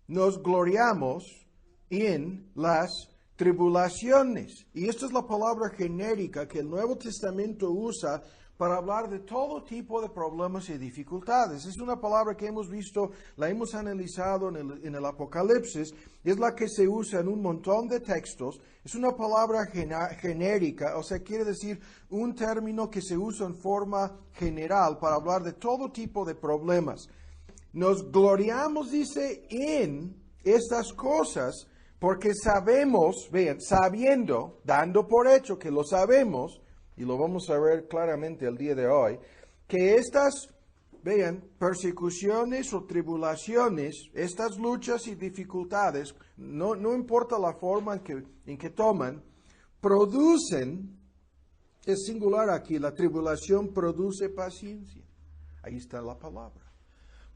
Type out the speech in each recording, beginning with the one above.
nos gloriamos en las tribulaciones. Y esta es la palabra genérica que el Nuevo Testamento usa para hablar de todo tipo de problemas y dificultades. Es una palabra que hemos visto, la hemos analizado en el Apocalipsis, es la que se usa en un montón de textos. Es una palabra genérica, o sea, quiere decir un término que se usa en forma general para hablar de todo tipo de problemas. Nos gloriamos, dice, en estas cosas, porque sabemos, vean, sabiendo, dando por hecho que lo sabemos, y lo vamos a ver claramente el día de hoy, que estas, vean, persecuciones o tribulaciones, estas luchas y dificultades, no importa la forma en que toman, producen, es singular aquí, la tribulación produce paciencia. Ahí está la palabra.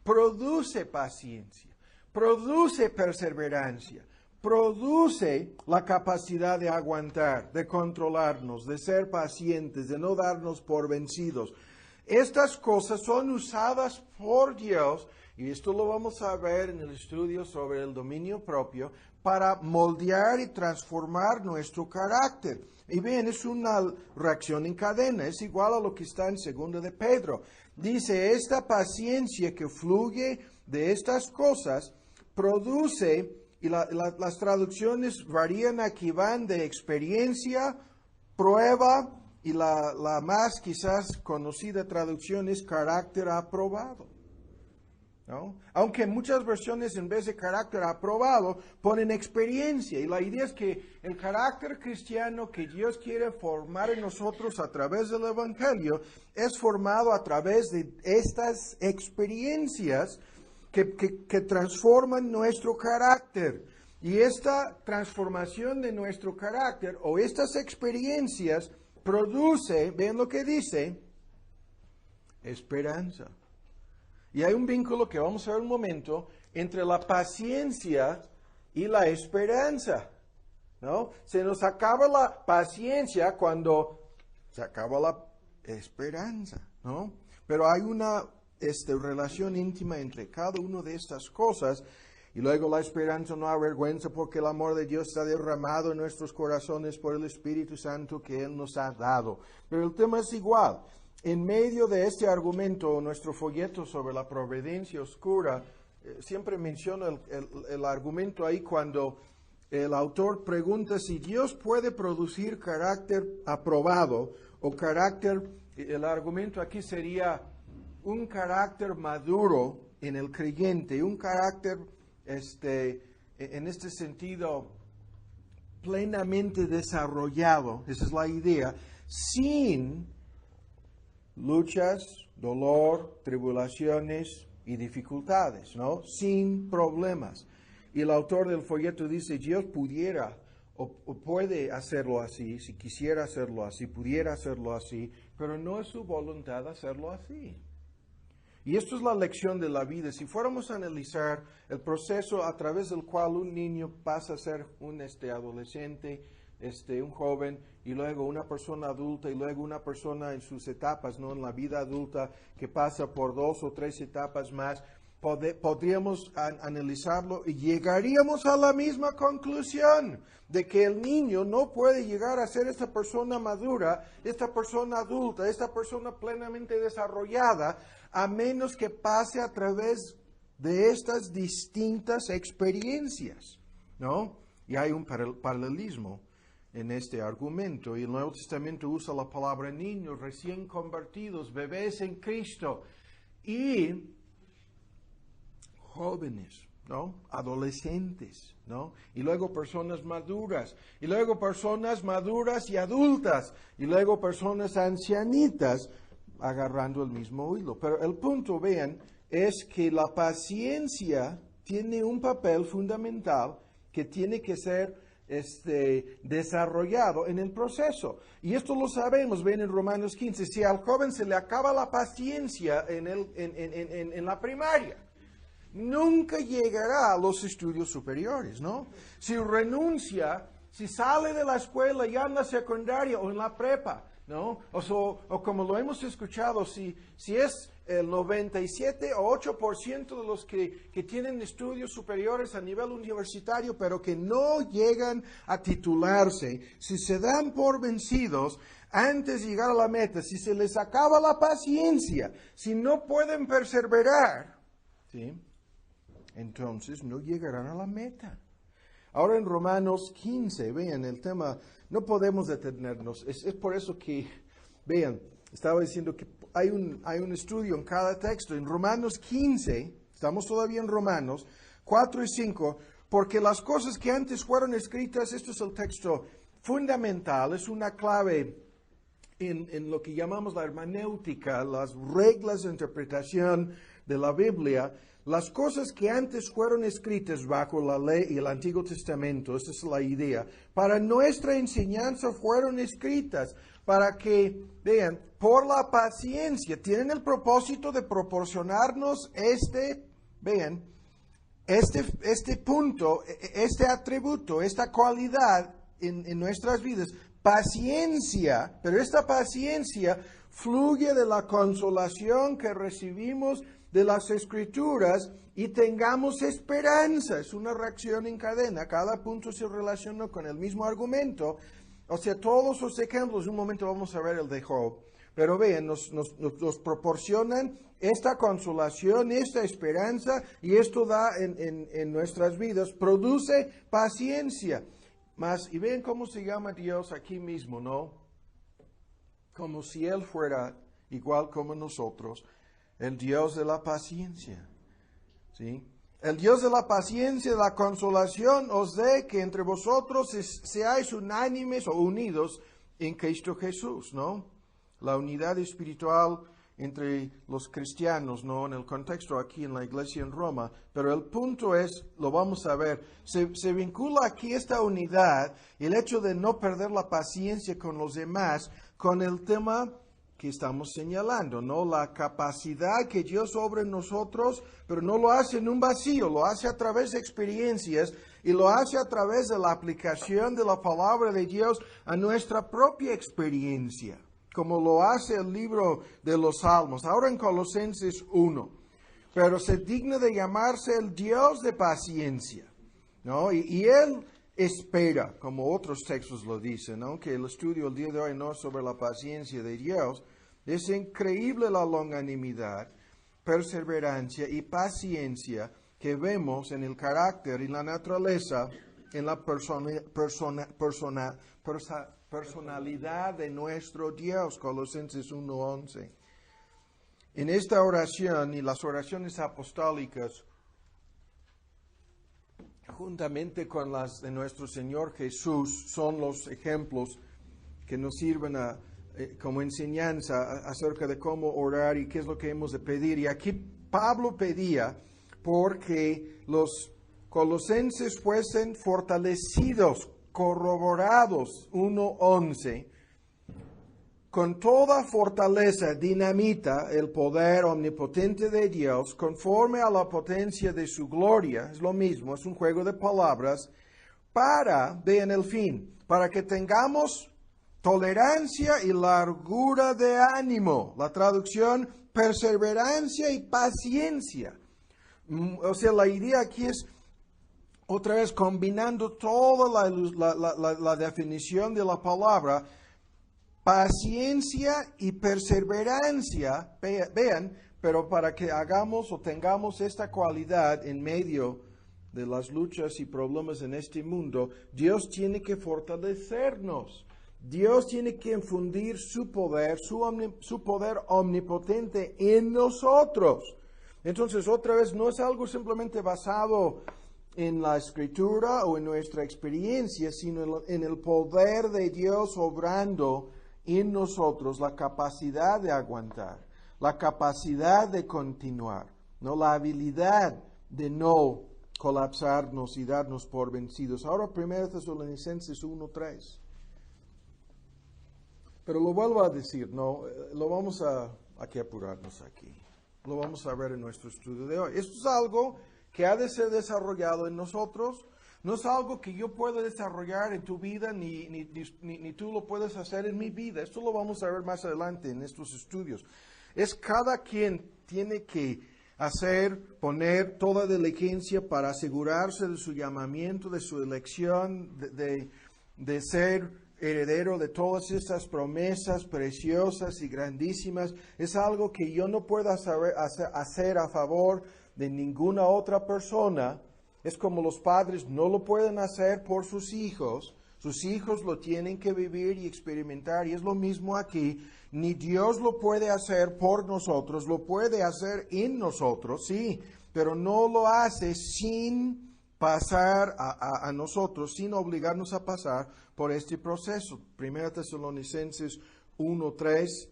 Produce paciencia, produce perseverancia, produce la capacidad de aguantar, de controlarnos, de ser pacientes, de no darnos por vencidos. Estas cosas son usadas por Dios, y esto lo vamos a ver en el estudio sobre el dominio propio, para moldear y transformar nuestro carácter. Y bien, es una reacción en cadena, es igual a lo que está en 2 de Pedro. Dice, esta paciencia que fluye de estas cosas produce, y las traducciones varían aquí, van de experiencia, prueba, y la más quizás conocida traducción es carácter aprobado, ¿no? Aunque en muchas versiones en vez de carácter aprobado ponen experiencia, y la idea es que el carácter cristiano que Dios quiere formar en nosotros a través del Evangelio es formado a través de estas experiencias que transforman nuestro carácter. Y esta transformación de nuestro carácter o estas experiencias produce, ven lo que dice, esperanza. Y hay un vínculo que vamos a ver un momento entre la paciencia y la esperanza, ¿no? Se nos acaba la paciencia cuando se acaba la esperanza, ¿no? Pero hay una relación íntima entre cada una de estas cosas. Y luego la esperanza no avergüenza porque el amor de Dios está derramado en nuestros corazones por el Espíritu Santo que Él nos ha dado. Pero el tema es igual. En medio de este argumento, nuestro folleto sobre la providencia oscura, siempre menciono el argumento ahí cuando el autor pregunta si Dios puede producir carácter aprobado o carácter, el argumento aquí sería un carácter maduro en el creyente, un carácter en este sentido plenamente desarrollado, esa es la idea, sin luchas, dolor, tribulaciones y dificultades, ¿no? Sin problemas. Y el autor del folleto dice, Dios pudiera o puede hacerlo así, si quisiera hacerlo así, pudiera hacerlo así, pero no es su voluntad hacerlo así. Y esto es la lección de la vida. Si fuéramos a analizar el proceso a través del cual un niño pasa a ser un adolescente, un joven, y luego una persona adulta, y luego una persona en sus etapas, ¿no? En la vida adulta, que pasa por 2 o 3 etapas más, podríamos analizarlo y llegaríamos a la misma conclusión de que el niño no puede llegar a ser esta persona madura, esta persona adulta, esta persona plenamente desarrollada, a menos que pase a través de estas distintas experiencias, ¿no? Y hay un paralelismo en este argumento, y el Nuevo Testamento usa la palabra niños, recién convertidos, bebés en Cristo, y jóvenes, ¿no? Adolescentes, ¿no? Y luego personas maduras, y luego personas maduras y adultas, y luego personas ancianitas, agarrando el mismo hilo. Pero el punto, vean, es que la paciencia tiene un papel fundamental que tiene que ser desarrollado en el proceso. Y esto lo sabemos, ven en Romanos 15, si al joven se le acaba la paciencia en la primaria, nunca llegará a los estudios superiores, ¿no? Si renuncia, si sale de la escuela ya en la secundaria o en la prepa, ¿no? O como lo hemos escuchado, si es el 97 o 8% de los que tienen estudios superiores a nivel universitario, pero que no llegan a titularse, si se dan por vencidos antes de llegar a la meta, si se les acaba la paciencia, si no pueden perseverar, ¿sí?, entonces no llegarán a la meta. Ahora en Romanos 15, vean el tema, no podemos detenernos, es por eso que, vean, estaba diciendo que hay un estudio en cada texto. En Romanos 15, estamos todavía en Romanos 4 y 5, porque las cosas que antes fueron escritas, esto es el texto fundamental, es una clave en lo que llamamos la hermenéutica, las reglas de interpretación de la Biblia. Las cosas que antes fueron escritas bajo la ley y el Antiguo Testamento, esta es la idea, para nuestra enseñanza fueron escritas, para que, vean, por la paciencia, tienen el propósito de proporcionarnos este punto, este atributo, esta cualidad en nuestras vidas, paciencia, pero esta paciencia fluye de la consolación que recibimos de las Escrituras y tengamos esperanza. Es una reacción en cadena, cada punto se relaciona con el mismo argumento. O sea, todos los ejemplos, en un momento vamos a ver el de Job, pero vean, nos proporcionan esta consolación, esta esperanza, y esto da en nuestras vidas, produce paciencia. Y vean cómo se llama Dios aquí mismo, ¿no? Como si Él fuera igual como nosotros, el Dios de la paciencia, ¿sí? El Dios de la paciencia, de la consolación, os dé que entre vosotros seáis unánimes o unidos en Cristo Jesús, ¿no? La unidad espiritual entre los cristianos, ¿no? En el contexto aquí en la iglesia en Roma. Pero el punto es, lo vamos a ver, se vincula aquí esta unidad, el hecho de no perder la paciencia con los demás, con el tema que estamos señalando, ¿no? La capacidad que Dios obra en nosotros, pero no lo hace en un vacío, lo hace a través de experiencias y lo hace a través de la aplicación de la palabra de Dios a nuestra propia experiencia, como lo hace el libro de los Salmos. Ahora en Colosenses 1, pero se digna de llamarse el Dios de paciencia, ¿no? Y Él espera, como otros textos lo dicen, aunque el estudio el día de hoy no es sobre la paciencia de Dios. Es increíble la longanimidad, perseverancia y paciencia que vemos en el carácter y la naturaleza, en la personalidad de nuestro Dios, Colosenses 1:11. En esta oración y las oraciones apostólicas, juntamente con las de nuestro Señor Jesús, son los ejemplos que nos sirven como enseñanza acerca de cómo orar y qué es lo que hemos de pedir. Y aquí Pablo pedía porque los colosenses fuesen fortalecidos, corroborados, 1:11, con toda fortaleza dinamita el poder omnipotente de Dios conforme a la potencia de su gloria. Es lo mismo, es un juego de palabras. Vean el fin, para que tengamos tolerancia y largura de ánimo. La traducción, perseverancia y paciencia. O sea, la idea aquí es, otra vez, combinando toda la definición de la palabra, paciencia y perseverancia, vean, pero para que hagamos o tengamos esta cualidad en medio de las luchas y problemas en este mundo, Dios tiene que fortalecernos. Dios tiene que infundir su poder, su poder omnipotente en nosotros. Entonces, otra vez, no es algo simplemente basado en la Escritura o en nuestra experiencia, sino en el poder de Dios obrando en nosotros, la capacidad de aguantar, la capacidad de continuar, ¿no? La habilidad de no colapsarnos y darnos por vencidos. Ahora 1 Tesalonicenses 1:3. Pero lo vuelvo a decir, ¿no? Lo vamos a que apurarnos aquí. Lo vamos a ver en nuestro estudio de hoy. Esto es algo que ha de ser desarrollado en nosotros. No es algo que yo pueda desarrollar en tu vida, ni tú lo puedes hacer en mi vida. Esto lo vamos a ver más adelante en estos estudios. Es cada quien tiene que poner toda diligencia para asegurarse de su llamamiento, de su elección, de ser heredero de todas estas promesas preciosas y grandísimas. Es algo que yo no puedo hacer a favor de ninguna otra persona. Es como los padres no lo pueden hacer por sus hijos lo tienen que vivir y experimentar, y es lo mismo aquí. Ni Dios lo puede hacer por nosotros, lo puede hacer en nosotros, sí, pero no lo hace sin pasar a nosotros, sin obligarnos a pasar por este proceso. 1 Tesalonicenses 1:3.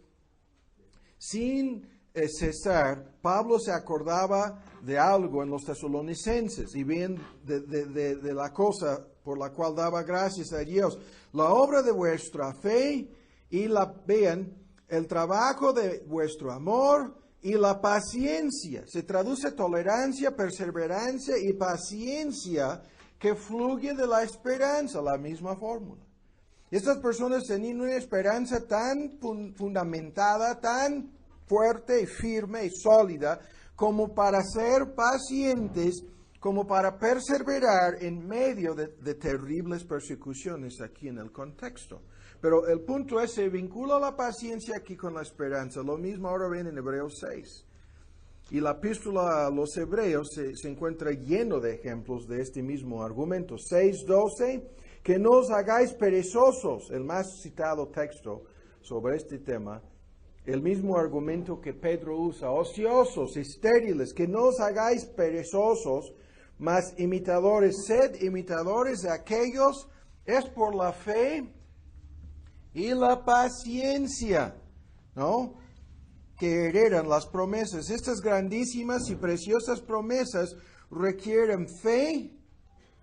Sin cesar, Pablo se acordaba de algo en los tesalonicenses y bien de la cosa por la cual daba gracias a Dios. La obra de vuestra fe y el trabajo de vuestro amor y la paciencia. Se traduce tolerancia, perseverancia y paciencia que fluye de la esperanza, la misma fórmula. Estas personas tenían una esperanza tan fundamentada, tan fuerte y firme y sólida, como para ser pacientes, como para perseverar en medio de terribles persecuciones aquí en el contexto. Pero el punto es, se vincula la paciencia aquí con la esperanza. Lo mismo ahora ven en Hebreos 6. Y la epístola a los Hebreos se encuentra lleno de ejemplos de este mismo argumento. 6:12, que no os hagáis perezosos, el más citado texto sobre este tema. El mismo argumento que Pedro usa, ociosos, estériles, que no os hagáis perezosos, mas imitadores, sed imitadores de aquellos, es por la fe y la paciencia, ¿no?, que heredan las promesas. Estas grandísimas y preciosas promesas requieren fe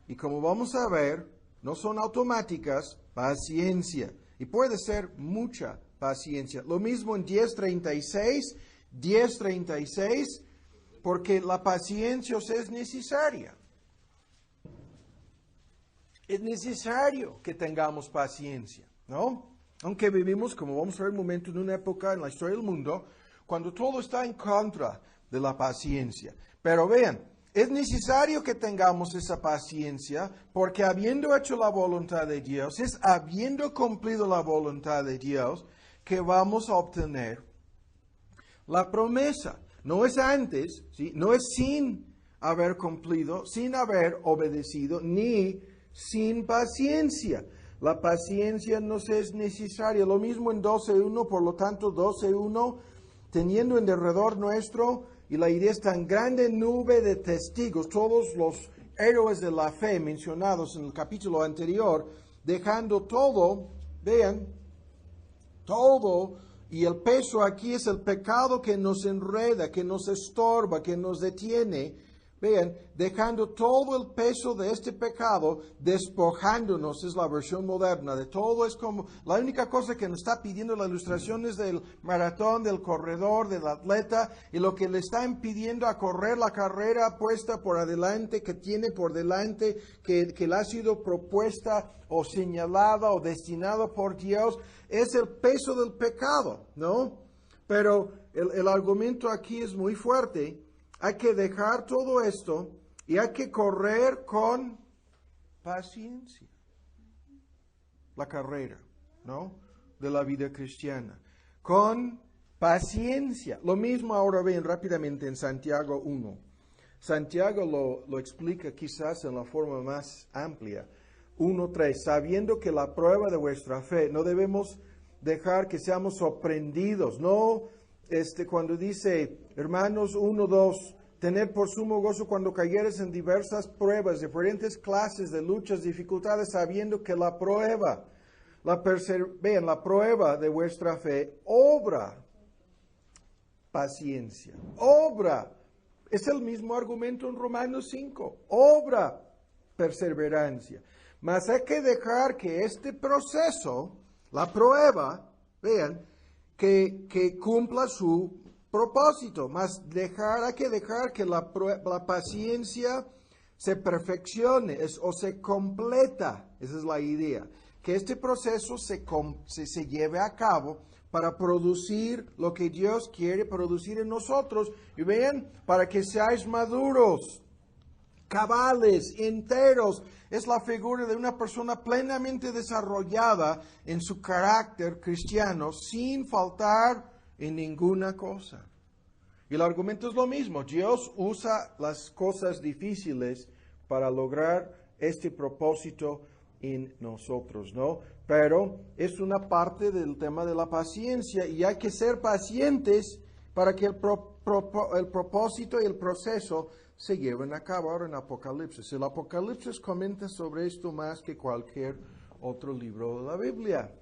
y, como vamos a ver, no son automáticas, paciencia. Y puede ser mucha paciencia. Lo mismo en 10:36, porque la paciencia os es necesaria. Es necesario que tengamos paciencia, ¿no? Aunque vivimos, como vamos a ver un momento, en una época en la historia del mundo cuando todo está en contra de la paciencia. Pero vean, es necesario que tengamos esa paciencia porque habiendo hecho la voluntad de Dios, es habiendo cumplido la voluntad de Dios que vamos a obtener la promesa. No es antes, ¿sí? No es sin haber cumplido, sin haber obedecido, ni sin paciencia. La paciencia nos es necesaria. Lo mismo en 12:1, por lo tanto 12:1, teniendo en derredor nuestro, y la idea es tan grande nube de testigos, todos los héroes de la fe mencionados en el capítulo anterior, dejando todo, vean, todo, y el peso aquí es el pecado que nos enreda, que nos estorba, que nos detiene. Vean, dejando todo el peso de este pecado, despojándonos, es la versión moderna de todo. Es como, la única cosa que nos está pidiendo la ilustración es del maratón, del corredor, del atleta, y lo que le está impidiendo a correr la carrera puesta por adelante, que tiene por delante, que le ha sido propuesta o señalada o destinada por Dios, es el peso del pecado, ¿no? Pero el argumento aquí es muy fuerte. Hay que dejar todo esto y hay que correr con paciencia la carrera, ¿no?, de la vida cristiana. Con paciencia. Lo mismo ahora ven rápidamente en Santiago 1. Santiago lo explica quizás en la forma más amplia. 1:3. Sabiendo que la prueba de vuestra fe, no debemos dejar que seamos sorprendidos, no. Cuando dice, hermanos, 1:2, tener por sumo gozo cuando cayeres en diversas pruebas, diferentes clases de luchas, dificultades, sabiendo que la prueba, la prueba de vuestra fe obra paciencia, obra. Es el mismo argumento en Romanos 5, obra perseverancia. Mas hay que dejar que este proceso, la prueba, vean, que cumpla su propósito, más hay que dejar que la paciencia se perfeccione o se completa, esa es la idea, que este proceso se lleve a cabo para producir lo que Dios quiere producir en nosotros. Y vean, para que seáis maduros, cabales, enteros. Es la figura de una persona plenamente desarrollada en su carácter cristiano, sin faltar en ninguna cosa. Y el argumento es lo mismo. Dios usa las cosas difíciles para lograr este propósito en nosotros, ¿no? Pero es una parte del tema de la paciencia y hay que ser pacientes para que el propósito y el proceso se lleven a cabo. Ahora en Apocalipsis. El Apocalipsis comenta sobre esto más que cualquier otro libro de la Biblia.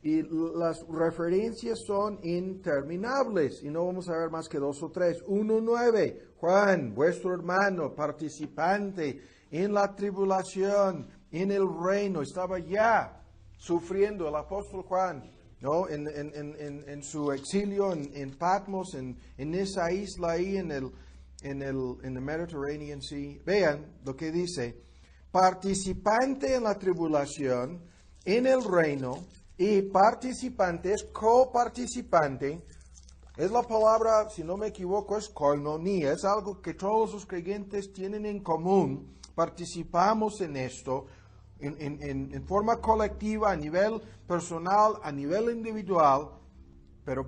Y las referencias son interminables y no vamos a ver más que 2 o 3. 1:9, Juan, vuestro hermano, participante en la tribulación, en el reino, estaba ya sufriendo el apóstol Juan, ¿no? En su exilio en Patmos, en esa isla ahí en el Mediterranean Sea. Vean lo que dice: participante en la tribulación, en el reino. Y participante es coparticipante. Es la palabra, si no me equivoco, es koinonia. Es algo que todos los creyentes tienen en común. Participamos en esto en forma colectiva, a nivel personal, a nivel individual. Pero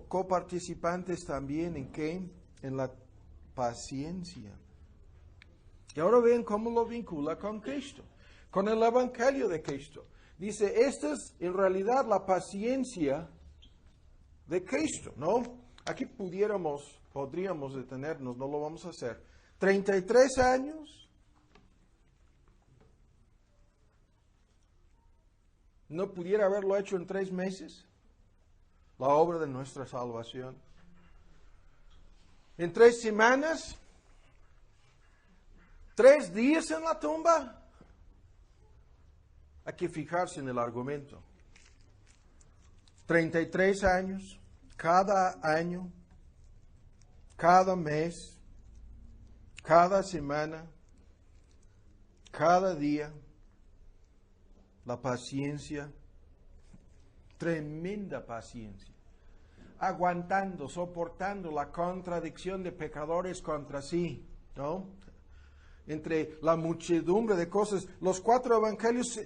coparticipantes también en ¿qué? En la paciencia. Y ahora ven cómo lo vincula con Cristo, con el Evangelio de Cristo. Dice, esta es en realidad la paciencia de Cristo, ¿no? Aquí podríamos detenernos, no lo vamos a hacer. 33 años. ¿No pudiera haberlo hecho en 3 meses? La obra de nuestra salvación. En 3 semanas. 3 días en la tumba. Hay que fijarse en el argumento. 33 años, cada año, cada mes, cada semana, cada día, la paciencia, tremenda paciencia, aguantando, soportando la contradicción de pecadores contra sí, ¿no? Entre la muchedumbre de cosas. Los 4 evangelios,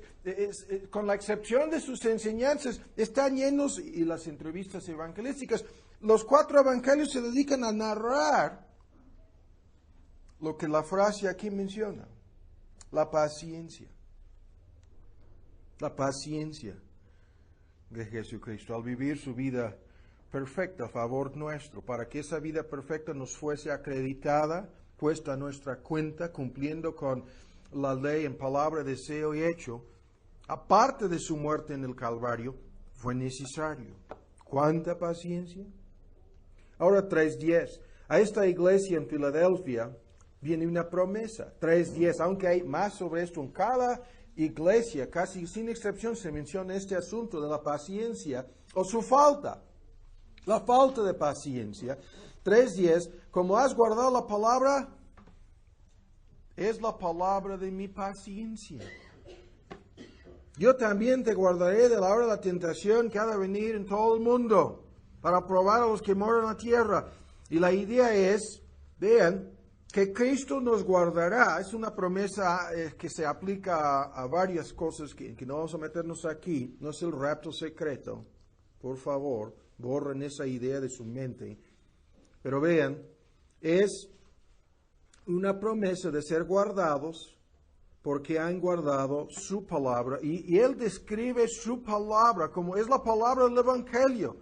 con la excepción de sus enseñanzas, están llenos, y las entrevistas evangelísticas, los 4 evangelios se dedican a narrar lo que la frase aquí menciona, la paciencia. La paciencia de Jesucristo al vivir su vida perfecta a favor nuestro, para que esa vida perfecta nos fuese acreditada, puesta a nuestra cuenta, cumpliendo con la ley en palabra, deseo y hecho. Aparte de su muerte en el Calvario, fue necesario. ¿Cuánta paciencia? Ahora 3:10. A esta iglesia en Filadelfia viene una promesa. 3:10. Aunque hay más sobre esto en cada iglesia, casi sin excepción se menciona este asunto de la paciencia o su falta. La falta de paciencia. 3:10, como has guardado la palabra, es la palabra de mi paciencia. Yo también te guardaré de la hora de la tentación que ha de venir en todo el mundo, para probar a los que moran en la tierra. Y la idea es, vean, que Cristo nos guardará. Es una promesa que se aplica a varias cosas que no vamos a meternos aquí. No es el rapto secreto. Por favor, borren esa idea de su mente. Pero vean, es una promesa de ser guardados porque han guardado su palabra. Y Él describe su palabra como es la palabra del Evangelio,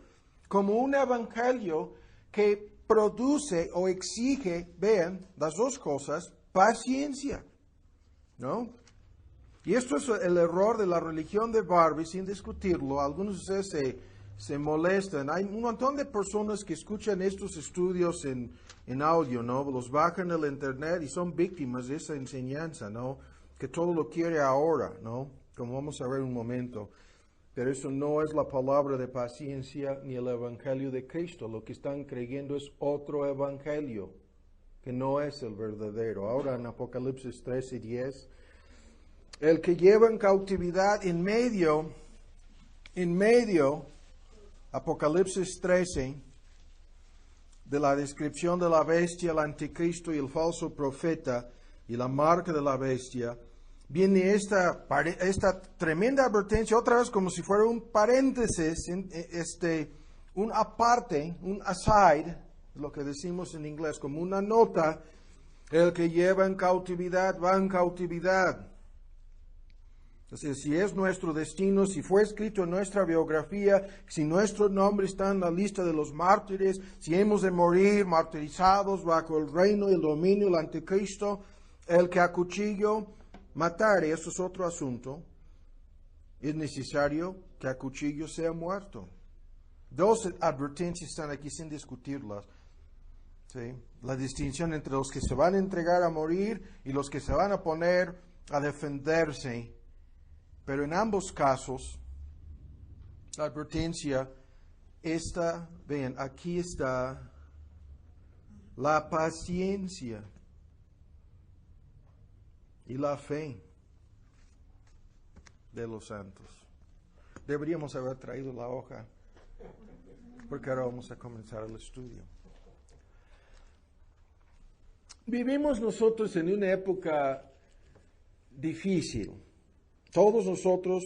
como un Evangelio que produce o exige, vean, las 2 cosas, paciencia, ¿no? Y esto es el error de la religión de Barbie, sin discutirlo. Algunos de ustedes se molestan. Hay un montón de personas que escuchan estos estudios en audio, ¿no? Los bajan en el internet y son víctimas de esa enseñanza, ¿no? Que todo lo quiere ahora, ¿no? Como vamos a ver un momento. Pero eso no es la palabra de paciencia ni el evangelio de Cristo. Lo que están creyendo es otro evangelio, que no es el verdadero. Ahora en Apocalipsis 13:10, el que lleva en cautividad en medio, Apocalipsis 13, de la descripción de la bestia, el anticristo y el falso profeta y la marca de la bestia, viene esta tremenda advertencia, otra vez como si fuera un paréntesis, un aparte, un aside, lo que decimos en inglés, como una nota. El que lleva en cautividad va en cautividad. Entonces, si es nuestro destino, si fue escrito en nuestra biografía, si nuestro nombre está en la lista de los mártires, si hemos de morir martirizados bajo el reino y el dominio del anticristo, el que a cuchillo matare, eso es otro asunto, es necesario que a cuchillo sea muerto. Dos advertencias están aquí sin discutirlas. ¿Sí? La distinción entre los que se van a entregar a morir y los que se van a poner a defenderse. Pero en ambos casos, la advertencia está, vean, aquí está la paciencia y la fe de los santos. Deberíamos haber traído la hoja, porque ahora vamos a comenzar el estudio. Vivimos nosotros en una época difícil. Todos nosotros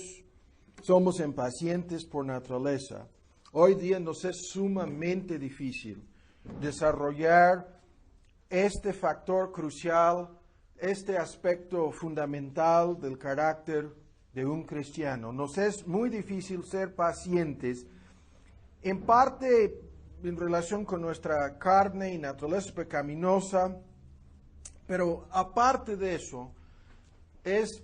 somos impacientes por naturaleza. Hoy día nos es sumamente difícil desarrollar este factor crucial, este aspecto fundamental del carácter de un cristiano. Nos es muy difícil ser pacientes, en parte en relación con nuestra carne y naturaleza pecaminosa, pero aparte de eso, es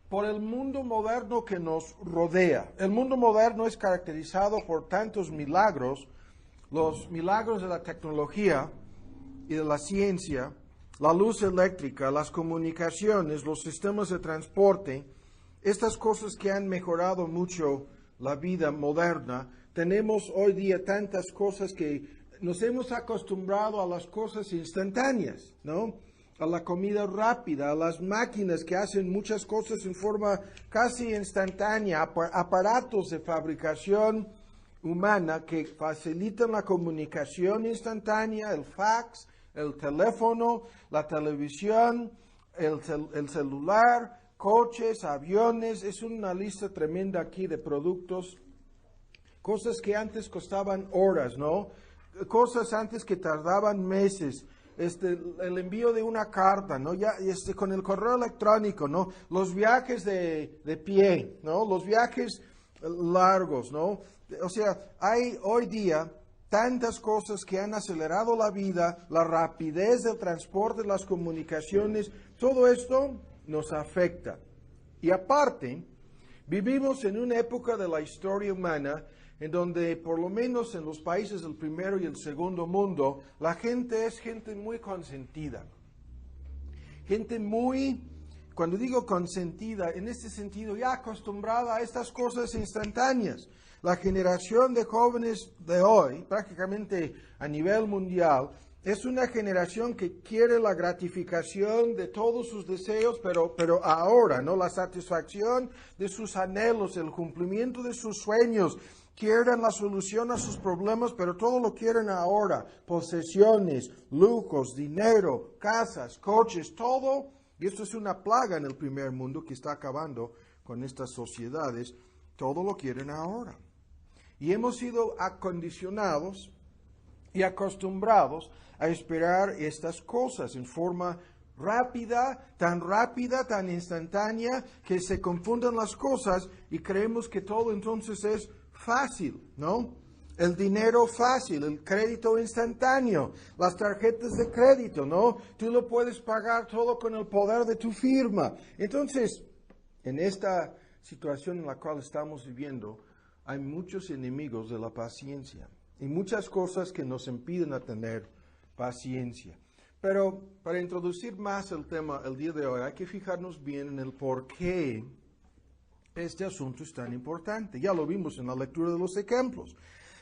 por el mundo moderno que nos rodea. El mundo moderno es caracterizado por tantos milagros, los milagros de la tecnología y de la ciencia, la luz eléctrica, las comunicaciones, los sistemas de transporte, estas cosas que han mejorado mucho la vida moderna. Tenemos hoy día tantas cosas que nos hemos acostumbrado a las cosas instantáneas, ¿no? A la comida rápida, a las máquinas que hacen muchas cosas en forma casi instantánea, aparatos de fabricación humana que facilitan la comunicación instantánea, el fax, el teléfono, la televisión, el celular, coches, aviones. Es una lista tremenda aquí de productos, cosas que antes costaban horas, ¿no? Cosas antes que tardaban meses. El envío de una carta, ¿no? Ya, con el correo electrónico, ¿no? Los viajes de pie, ¿no? Los viajes largos, ¿no? O sea, hay hoy día tantas cosas que han acelerado la vida, la rapidez del transporte, las comunicaciones, todo esto nos afecta. Y aparte, vivimos en una época de la historia humana en donde, por lo menos en los países del primero y el segundo mundo, la gente es gente muy consentida. Gente muy, cuando digo consentida, en este sentido ya acostumbrada a estas cosas instantáneas. La generación de jóvenes de hoy, prácticamente a nivel mundial, es una generación que quiere la gratificación de todos sus deseos, pero ahora, ¿no? La satisfacción de sus anhelos, el cumplimiento de sus sueños. Quieren la solución a sus problemas, pero todo lo quieren ahora. Posesiones, lujos, dinero, casas, coches, todo. Y esto es una plaga en el primer mundo que está acabando con estas sociedades. Todo lo quieren ahora. Y hemos sido acondicionados y acostumbrados a esperar estas cosas en forma rápida, tan instantánea, que se confunden las cosas y creemos que todo entonces es fácil, ¿no? El dinero fácil, el crédito instantáneo, las tarjetas de crédito, ¿no? Tú lo puedes pagar todo con el poder de tu firma. Entonces, en esta situación en la cual estamos viviendo, hay muchos enemigos de la paciencia y muchas cosas que nos impiden a tener paciencia. Pero para introducir más el tema el día de hoy, hay que fijarnos bien en el por qué este asunto es tan importante. Ya lo vimos en la lectura de los ejemplos.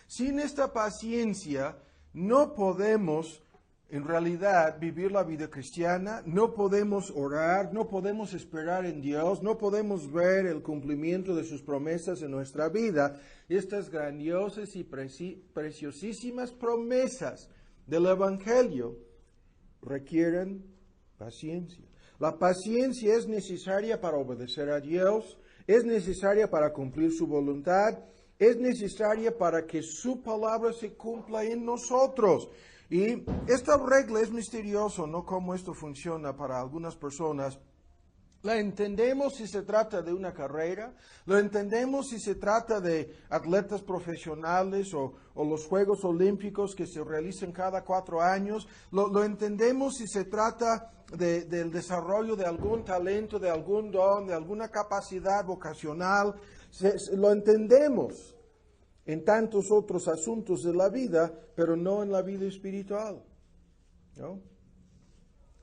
Sin esta paciencia no podemos en realidad vivir la vida cristiana, no podemos orar, no podemos esperar en Dios, no podemos ver el cumplimiento de sus promesas en nuestra vida. Estas grandiosas y preciosísimas promesas del Evangelio requieren paciencia. La paciencia es necesaria para obedecer a Dios, es necesaria para cumplir su voluntad, es necesaria para que su palabra se cumpla en nosotros. Y esta regla es misteriosa, ¿no? Cómo esto funciona para algunas personas. La entendemos si se trata de una carrera, lo entendemos si se trata de atletas profesionales o los Juegos Olímpicos que se realizan cada 4 años, lo entendemos si se trata del desarrollo de algún talento, de algún don, de alguna capacidad vocacional, lo entendemos en tantos otros asuntos de la vida, pero no en la vida espiritual, ¿no?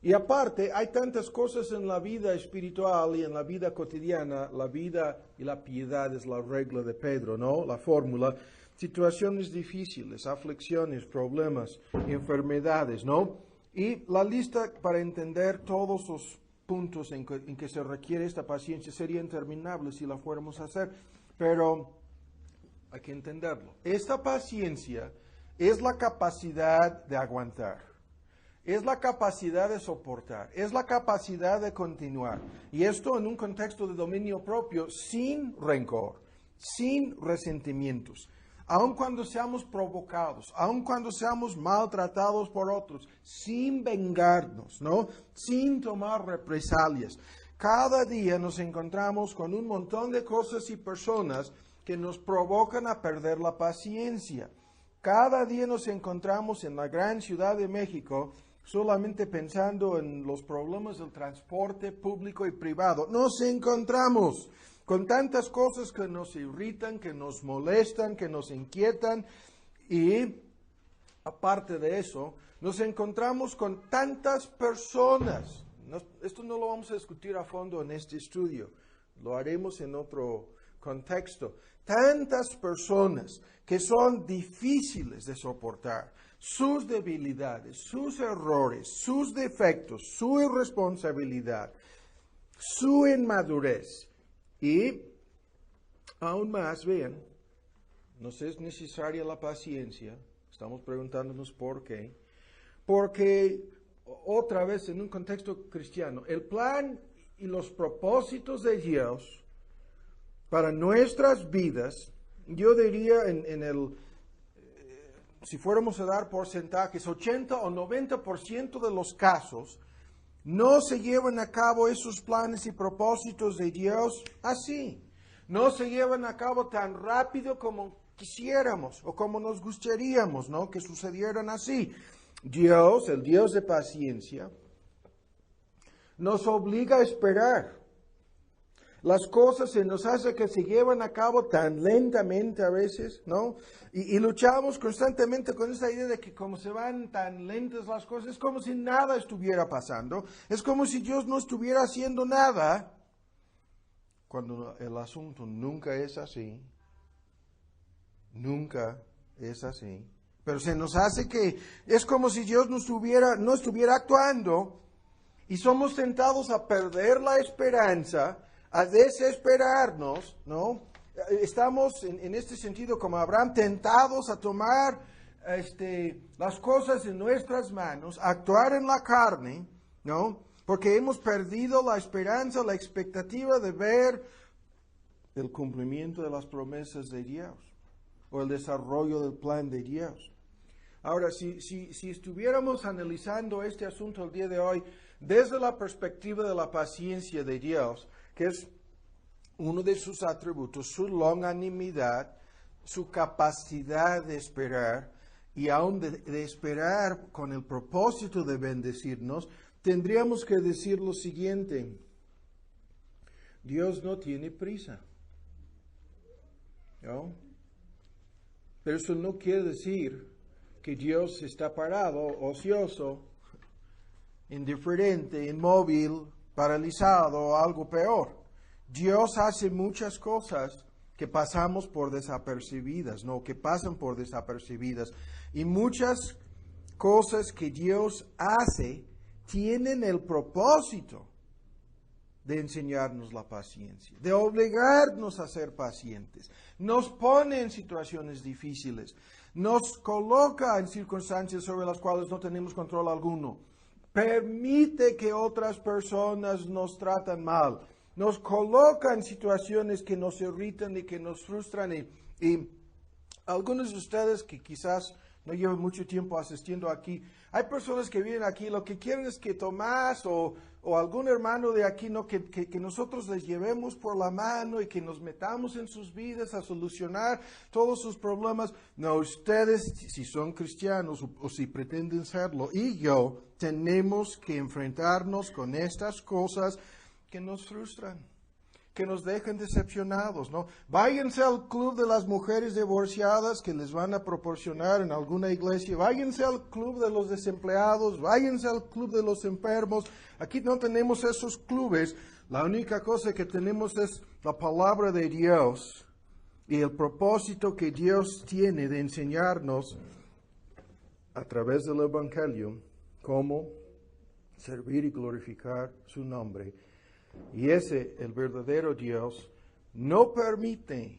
Y aparte, hay tantas cosas en la vida espiritual y en la vida cotidiana. La vida y la piedad es la regla de Pedro, ¿no? La fórmula. Situaciones difíciles, aflicciones, problemas, enfermedades, ¿no? Y la lista para entender todos los puntos en que se requiere esta paciencia sería interminable si la fuéramos a hacer. Pero hay que entenderlo. Esta paciencia es la capacidad de aguantar. Es la capacidad de soportar, es la capacidad de continuar. Y esto en un contexto de dominio propio, sin rencor, sin resentimientos. Aun cuando seamos provocados, aun cuando seamos maltratados por otros, sin vengarnos, ¿no? Sin tomar represalias. Cada día nos encontramos con un montón de cosas y personas que nos provocan a perder la paciencia. Cada día nos encontramos en la gran Ciudad de México solamente pensando en los problemas del transporte público y privado. Nos encontramos con tantas cosas que nos irritan, que nos molestan, que nos inquietan y, aparte de eso, nos encontramos con tantas personas. Esto no lo vamos a discutir a fondo en este estudio, lo haremos en otro contexto. Tantas personas que son difíciles de soportar. Sus debilidades, sus errores, sus defectos, su irresponsabilidad, su inmadurez. Y aún más, vean, nos es necesaria la paciencia. Estamos preguntándonos por qué. Porque, otra vez, en un contexto cristiano, el plan y los propósitos de Dios para nuestras vidas, yo diría si fuéramos a dar porcentajes, 80 o 90% de los casos, no se llevan a cabo esos planes y propósitos de Dios así. No se llevan a cabo tan rápido como quisiéramos o como nos gustaríamos, ¿no? Que sucedieran así. Dios, el Dios de paciencia, nos obliga a esperar. Las cosas se nos hace que se llevan a cabo tan lentamente a veces, ¿no? Y luchamos constantemente con esa idea de que como se van tan lentas las cosas, es como si nada estuviera pasando, es como si Dios no estuviera haciendo nada, cuando el asunto nunca es así, nunca es así. Pero se nos hace que es como si Dios no estuviera actuando y somos tentados a perder la esperanza, a desesperarnos, ¿no? Estamos en este sentido como Abraham tentados a tomar las cosas en nuestras manos, a actuar en la carne, ¿no? Porque hemos perdido la esperanza, la expectativa de ver el cumplimiento de las promesas de Dios o el desarrollo del plan de Dios. Ahora, si estuviéramos analizando este asunto el día de hoy desde la perspectiva de la paciencia de Dios, que es uno de sus atributos, su longanimidad, su capacidad de esperar, y aún de esperar con el propósito de bendecirnos, tendríamos que decir lo siguiente: Dios no tiene prisa, ¿no? Pero eso no quiere decir que Dios está parado, ocioso, indiferente, inmóvil, paralizado o algo peor. Dios hace muchas cosas que pasamos por desapercibidas, ¿no? Que pasan por desapercibidas. Y muchas cosas que Dios hace tienen el propósito de enseñarnos la paciencia, de obligarnos a ser pacientes. Nos pone en situaciones difíciles, nos coloca en circunstancias sobre las cuales no tenemos control alguno, permite que otras personas nos tratan mal, nos coloca en situaciones que nos irritan y que nos frustran. Y algunos de ustedes que quizás no llevan mucho tiempo asistiendo aquí, hay personas que vienen aquí, lo que quieren es que Tomás o algún hermano de aquí, ¿no? que nosotros les llevemos por la mano y que nos metamos en sus vidas a solucionar todos sus problemas. No, ustedes, si son cristianos o si pretenden serlo, y yo, tenemos que enfrentarnos con estas cosas que nos frustran, que nos dejan decepcionados, ¿no? Váyanse al club de las mujeres divorciadas que les van a proporcionar en alguna iglesia, váyanse al club de los desempleados, váyanse al club de los enfermos. Aquí no tenemos esos clubes, la única cosa que tenemos es la palabra de Dios y el propósito que Dios tiene de enseñarnos a través del Evangelio cómo servir y glorificar su nombre. Y ese, el verdadero Dios, no permite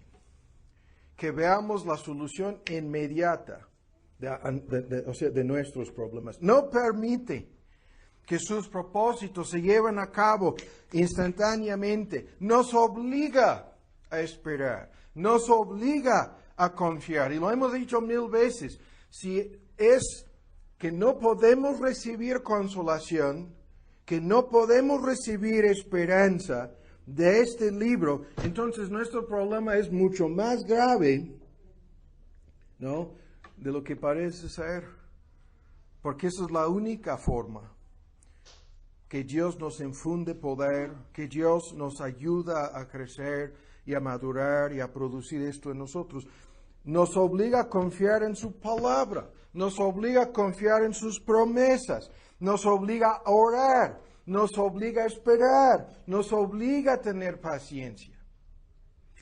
que veamos la solución inmediata de nuestros problemas. No permite que sus propósitos se lleven a cabo instantáneamente. Nos obliga a esperar, nos obliga a confiar. Y lo hemos dicho 1000 veces, si es que no podemos recibir consolación, que no podemos recibir esperanza de este libro, entonces nuestro problema es mucho más grave, ¿no?, de lo que parece ser. Porque esa es la única forma que Dios nos infunde poder, que Dios nos ayuda a crecer y a madurar y a producir esto en nosotros. Nos obliga a confiar en su palabra, nos obliga a confiar en sus promesas, nos obliga a orar, nos obliga a esperar, nos obliga a tener paciencia.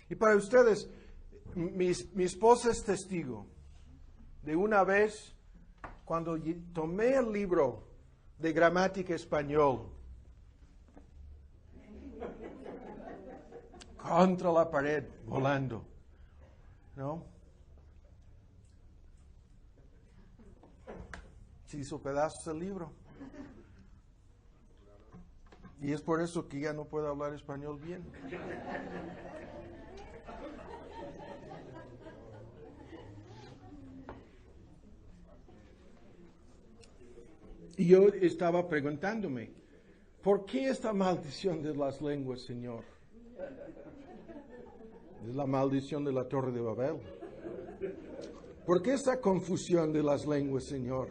Y para ustedes, mi esposa es testigo de una vez cuando tomé el libro de gramática español contra la pared, volando, ¿no? Se hizo pedazos el libro. Y es por eso que ya no puedo hablar español bien. Y yo estaba preguntándome, ¿por qué esta maldición de las lenguas, Señor? Es la maldición de la Torre de Babel. ¿Por qué esta confusión de las lenguas, Señor?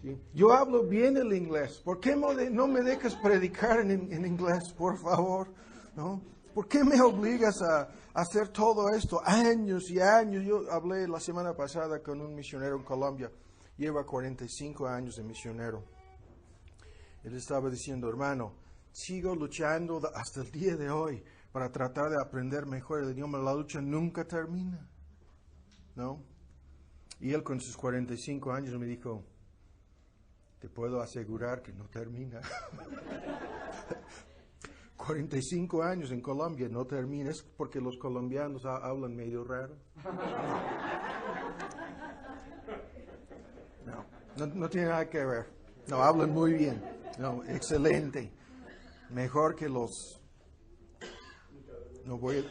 ¿Sí? Yo hablo bien el inglés. ¿Por qué no me dejas predicar en inglés, por favor? ¿No? ¿Por qué me obligas a hacer todo esto? Años y años. Yo hablé la semana pasada con un misionero en Colombia. Lleva 45 años de misionero. Él estaba diciendo, hermano, sigo luchando hasta el día de hoy para tratar de aprender mejor el idioma. La lucha nunca termina, ¿no? Y él con sus 45 años me dijo, te puedo asegurar que no termina. 45 años en Colombia no termina. Es porque los colombianos hablan medio raro. No tiene nada que ver. No, hablan muy bien. No, excelente. Mejor que los... No voy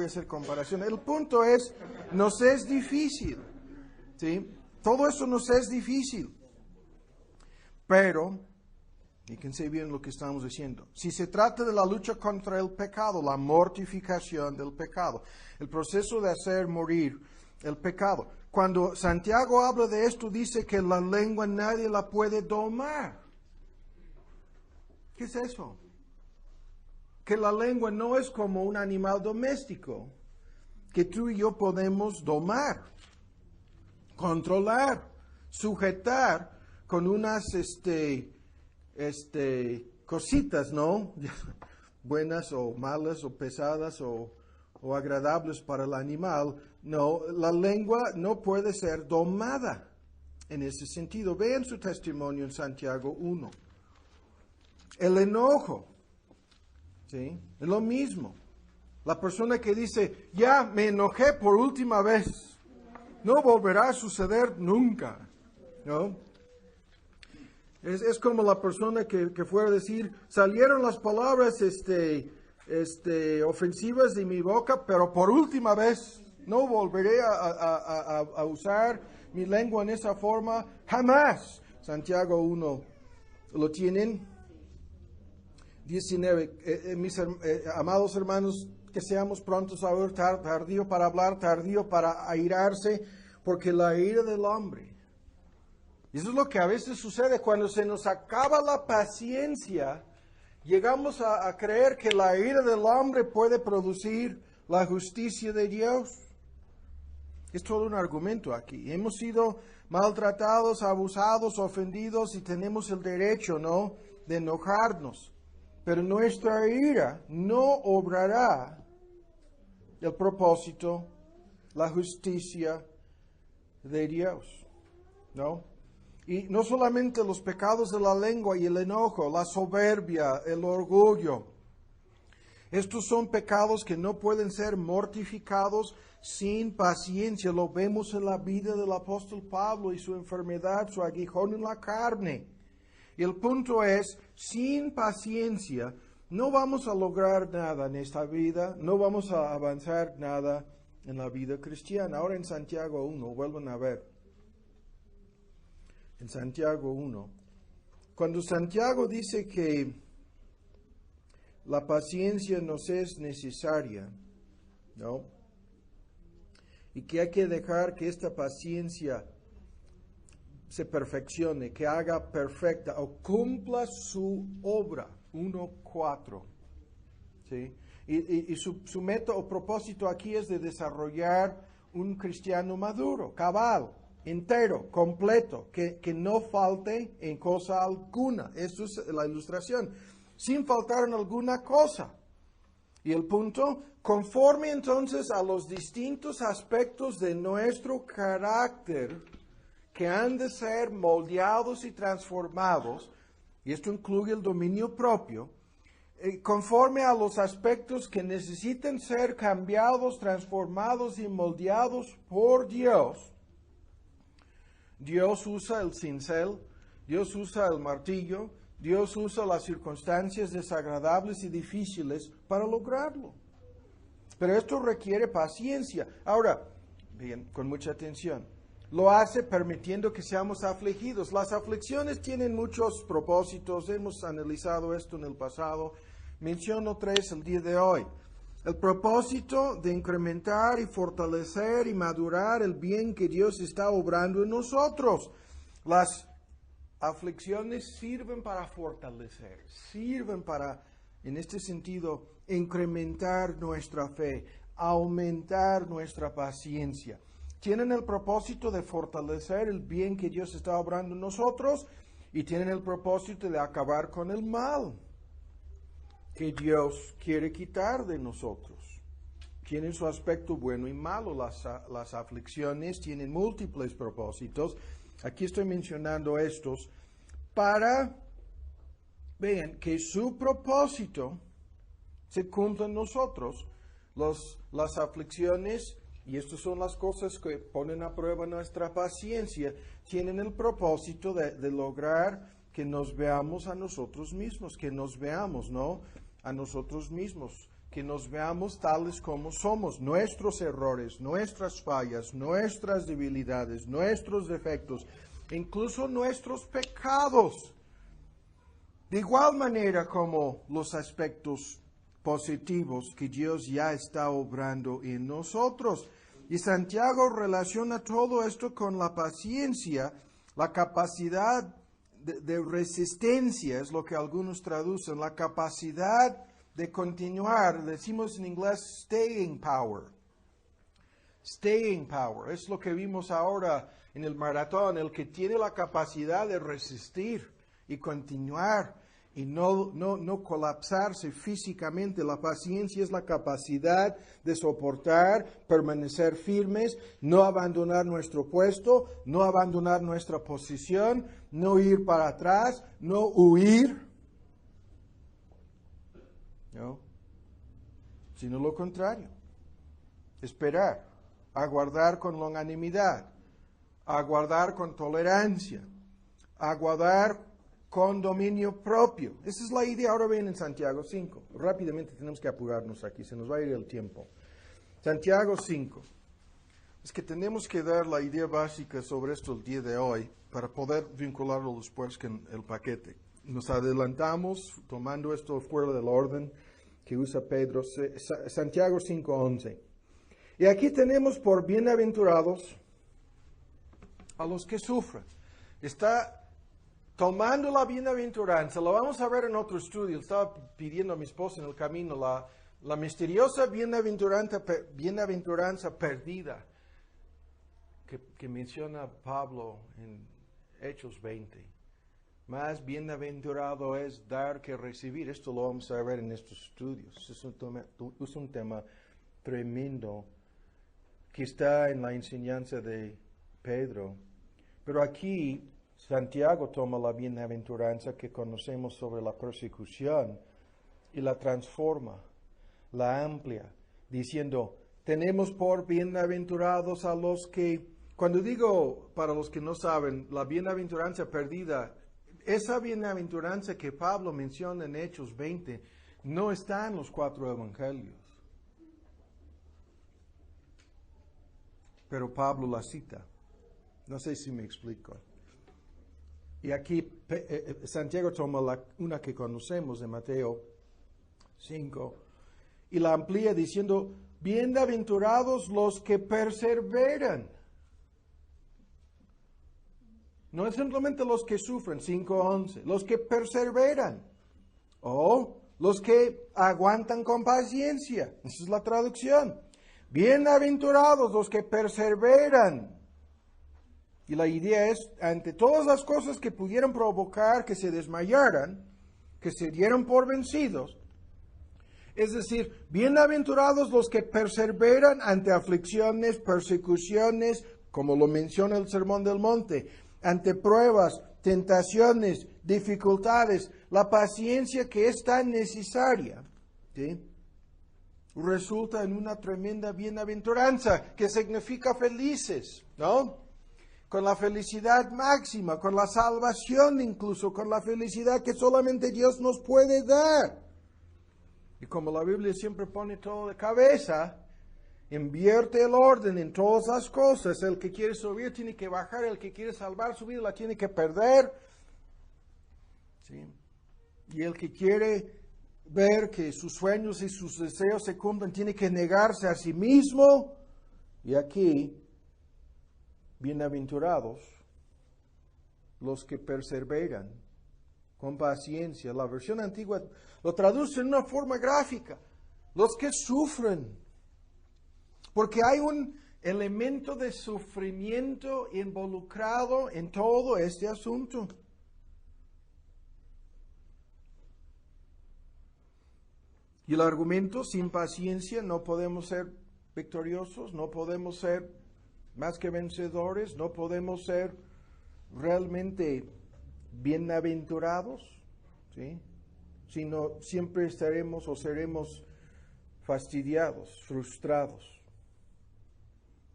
a hacer comparación. El punto es, nos es difícil, ¿sí? Todo eso nos es difícil. Pero, fíjense bien lo que estamos diciendo. Si se trata de la lucha contra el pecado, la mortificación del pecado, el proceso de hacer morir el pecado. Cuando Santiago habla de esto, dice que la lengua nadie la puede domar. ¿Qué es eso? Que la lengua no es como un animal doméstico que tú y yo podemos domar, controlar, sujetar con unas cositas, ¿no? Buenas o malas o pesadas o o agradables para el animal. No, la lengua no puede ser domada en ese sentido. Vean su testimonio en Santiago 1. El enojo, ¿sí? Es lo mismo. La persona que dice, ya me enojé por última vez, no volverá a suceder nunca, ¿no? Es como la persona que fuera a decir, salieron las palabras ofensivas de mi boca, pero por última vez no volveré a usar mi lengua en esa forma, jamás. Santiago 1, ¿lo tienen? 19, amados hermanos, que seamos prontos a oír, tardío para hablar, tardío para airarse, porque la ira del hombre. Y eso es lo que a veces sucede cuando se nos acaba la paciencia. Llegamos a creer que la ira del hombre puede producir la justicia de Dios. Es todo un argumento aquí. Hemos sido maltratados, abusados, ofendidos y tenemos el derecho, ¿no?, de enojarnos. Pero nuestra ira no obrará el propósito, la justicia de Dios, ¿no? Y no solamente los pecados de la lengua y el enojo, la soberbia, el orgullo. Estos son pecados que no pueden ser mortificados sin paciencia. Lo vemos en la vida del apóstol Pablo y su enfermedad, su aguijón en la carne. Y el punto es, sin paciencia no vamos a lograr nada en esta vida, no vamos a avanzar nada en la vida cristiana. Ahora en Santiago 1, vuelvan a ver. En Santiago 1, cuando Santiago dice que la paciencia nos es necesaria, ¿no? Y que hay que dejar que esta paciencia se perfeccione, que haga perfecta o cumpla su obra, 1:4, ¿sí? Y su meta o propósito aquí es de desarrollar un cristiano maduro, cabal, entero, completo, que no falte en cosa alguna. Eso es la ilustración. Sin faltar en alguna cosa. Y el punto, conforme entonces a los distintos aspectos de nuestro carácter que han de ser moldeados y transformados, y esto incluye el dominio propio, conforme a los aspectos que necesiten ser cambiados, transformados y moldeados por Dios. Dios usa el cincel, Dios usa el martillo, Dios usa las circunstancias desagradables y difíciles para lograrlo. Pero esto requiere paciencia. Ahora, bien, con mucha atención, lo hace permitiendo que seamos afligidos. Las aflicciones tienen muchos propósitos, hemos analizado esto en el pasado. Menciono 3 el día de hoy. El propósito de incrementar y fortalecer y madurar el bien que Dios está obrando en nosotros. Las aflicciones sirven para fortalecer, sirven para, en este sentido, incrementar nuestra fe, aumentar nuestra paciencia. Tienen el propósito de fortalecer el bien que Dios está obrando en nosotros y tienen el propósito de acabar con el mal que Dios quiere quitar de nosotros. Tienen su aspecto bueno y malo. Las aflicciones tienen múltiples propósitos. Aquí estoy mencionando estos para, vean, que su propósito se cumpla en nosotros. Las aflicciones, y estas son las cosas que ponen a prueba nuestra paciencia, tienen el propósito de lograr que nos veamos a nosotros mismos, que nos veamos, ¿no?, a nosotros mismos, que nos veamos tales como somos, nuestros errores, nuestras fallas, nuestras debilidades, nuestros defectos, incluso nuestros pecados. De igual manera como los aspectos positivos que Dios ya está obrando en nosotros. Y Santiago relaciona todo esto con la paciencia, la capacidad de resistencia, es lo que algunos traducen, la capacidad de continuar, decimos en inglés staying power. Staying power, es lo que vimos ahora en el maratón, el que tiene la capacidad de resistir y continuar y no colapsarse físicamente. La paciencia es la capacidad de soportar, permanecer firmes, no abandonar nuestro puesto, no abandonar nuestra posición, no ir para atrás, no huir, ¿no? Sino lo contrario, esperar, aguardar con longanimidad, aguardar con tolerancia, aguardar con dominio propio. Esa es la idea. Ahora ven en Santiago 5. Rápidamente tenemos que apurarnos aquí, se nos va a ir el tiempo. Santiago 5. Es que tenemos que dar la idea básica sobre esto el día de hoy para poder vincularlo después con el paquete. Nos adelantamos tomando esto fuera del orden que usa Pedro. Santiago 5:11. Y aquí tenemos por bienaventurados a los que sufren. Está tomando la bienaventuranza, lo vamos a ver en otro estudio. Estaba pidiendo a mi esposa en el camino la misteriosa bienaventuranza perdida que menciona Pablo en Hechos 20. Más bienaventurado es dar que recibir. Esto lo vamos a ver en estos estudios. Es un tema tremendo que está en la enseñanza de Pedro. Pero aquí Santiago toma la bienaventuranza que conocemos sobre la persecución y la transforma, la amplia, diciendo, tenemos por bienaventurados a los que, cuando digo para los que no saben, la bienaventuranza perdida, esa bienaventuranza que Pablo menciona en Hechos 20, no está en los 4 evangelios. Pero Pablo la cita. No sé si me explico. Y aquí Santiago toma una que conocemos de Mateo 5 y la amplía diciendo, bienaventurados los que perseveran. No es simplemente los que sufren, 5:11, los que perseveran. O los que aguantan con paciencia. Esa es la traducción. Bienaventurados los que perseveran. Y la idea es, ante todas las cosas que pudieran provocar que se desmayaran, que se dieran por vencidos, es decir, bienaventurados los que perseveran ante aflicciones, persecuciones, como lo menciona el Sermón del Monte, ante pruebas, tentaciones, dificultades, la paciencia que es tan necesaria, ¿sí? Resulta en una tremenda bienaventuranza que significa felices, ¿no? Con la felicidad máxima, con la salvación incluso, con la felicidad que solamente Dios nos puede dar. Y como la Biblia siempre pone todo de cabeza, invierte el orden en todas las cosas. El que quiere subir tiene que bajar, el que quiere salvar su vida la tiene que perder. ¿Sí? Y el que quiere ver que sus sueños y sus deseos se cumplen tiene que negarse a sí mismo. Y aquí, bienaventurados los que perseveran con paciencia. La versión antigua lo traduce en una forma gráfica. Los que sufren. Porque hay un elemento de sufrimiento involucrado en todo este asunto. Y el argumento, sin paciencia no podemos ser victoriosos, no podemos ser más que vencedores, no podemos ser realmente bienaventurados, ¿sí? Sino siempre estaremos o seremos fastidiados, frustrados,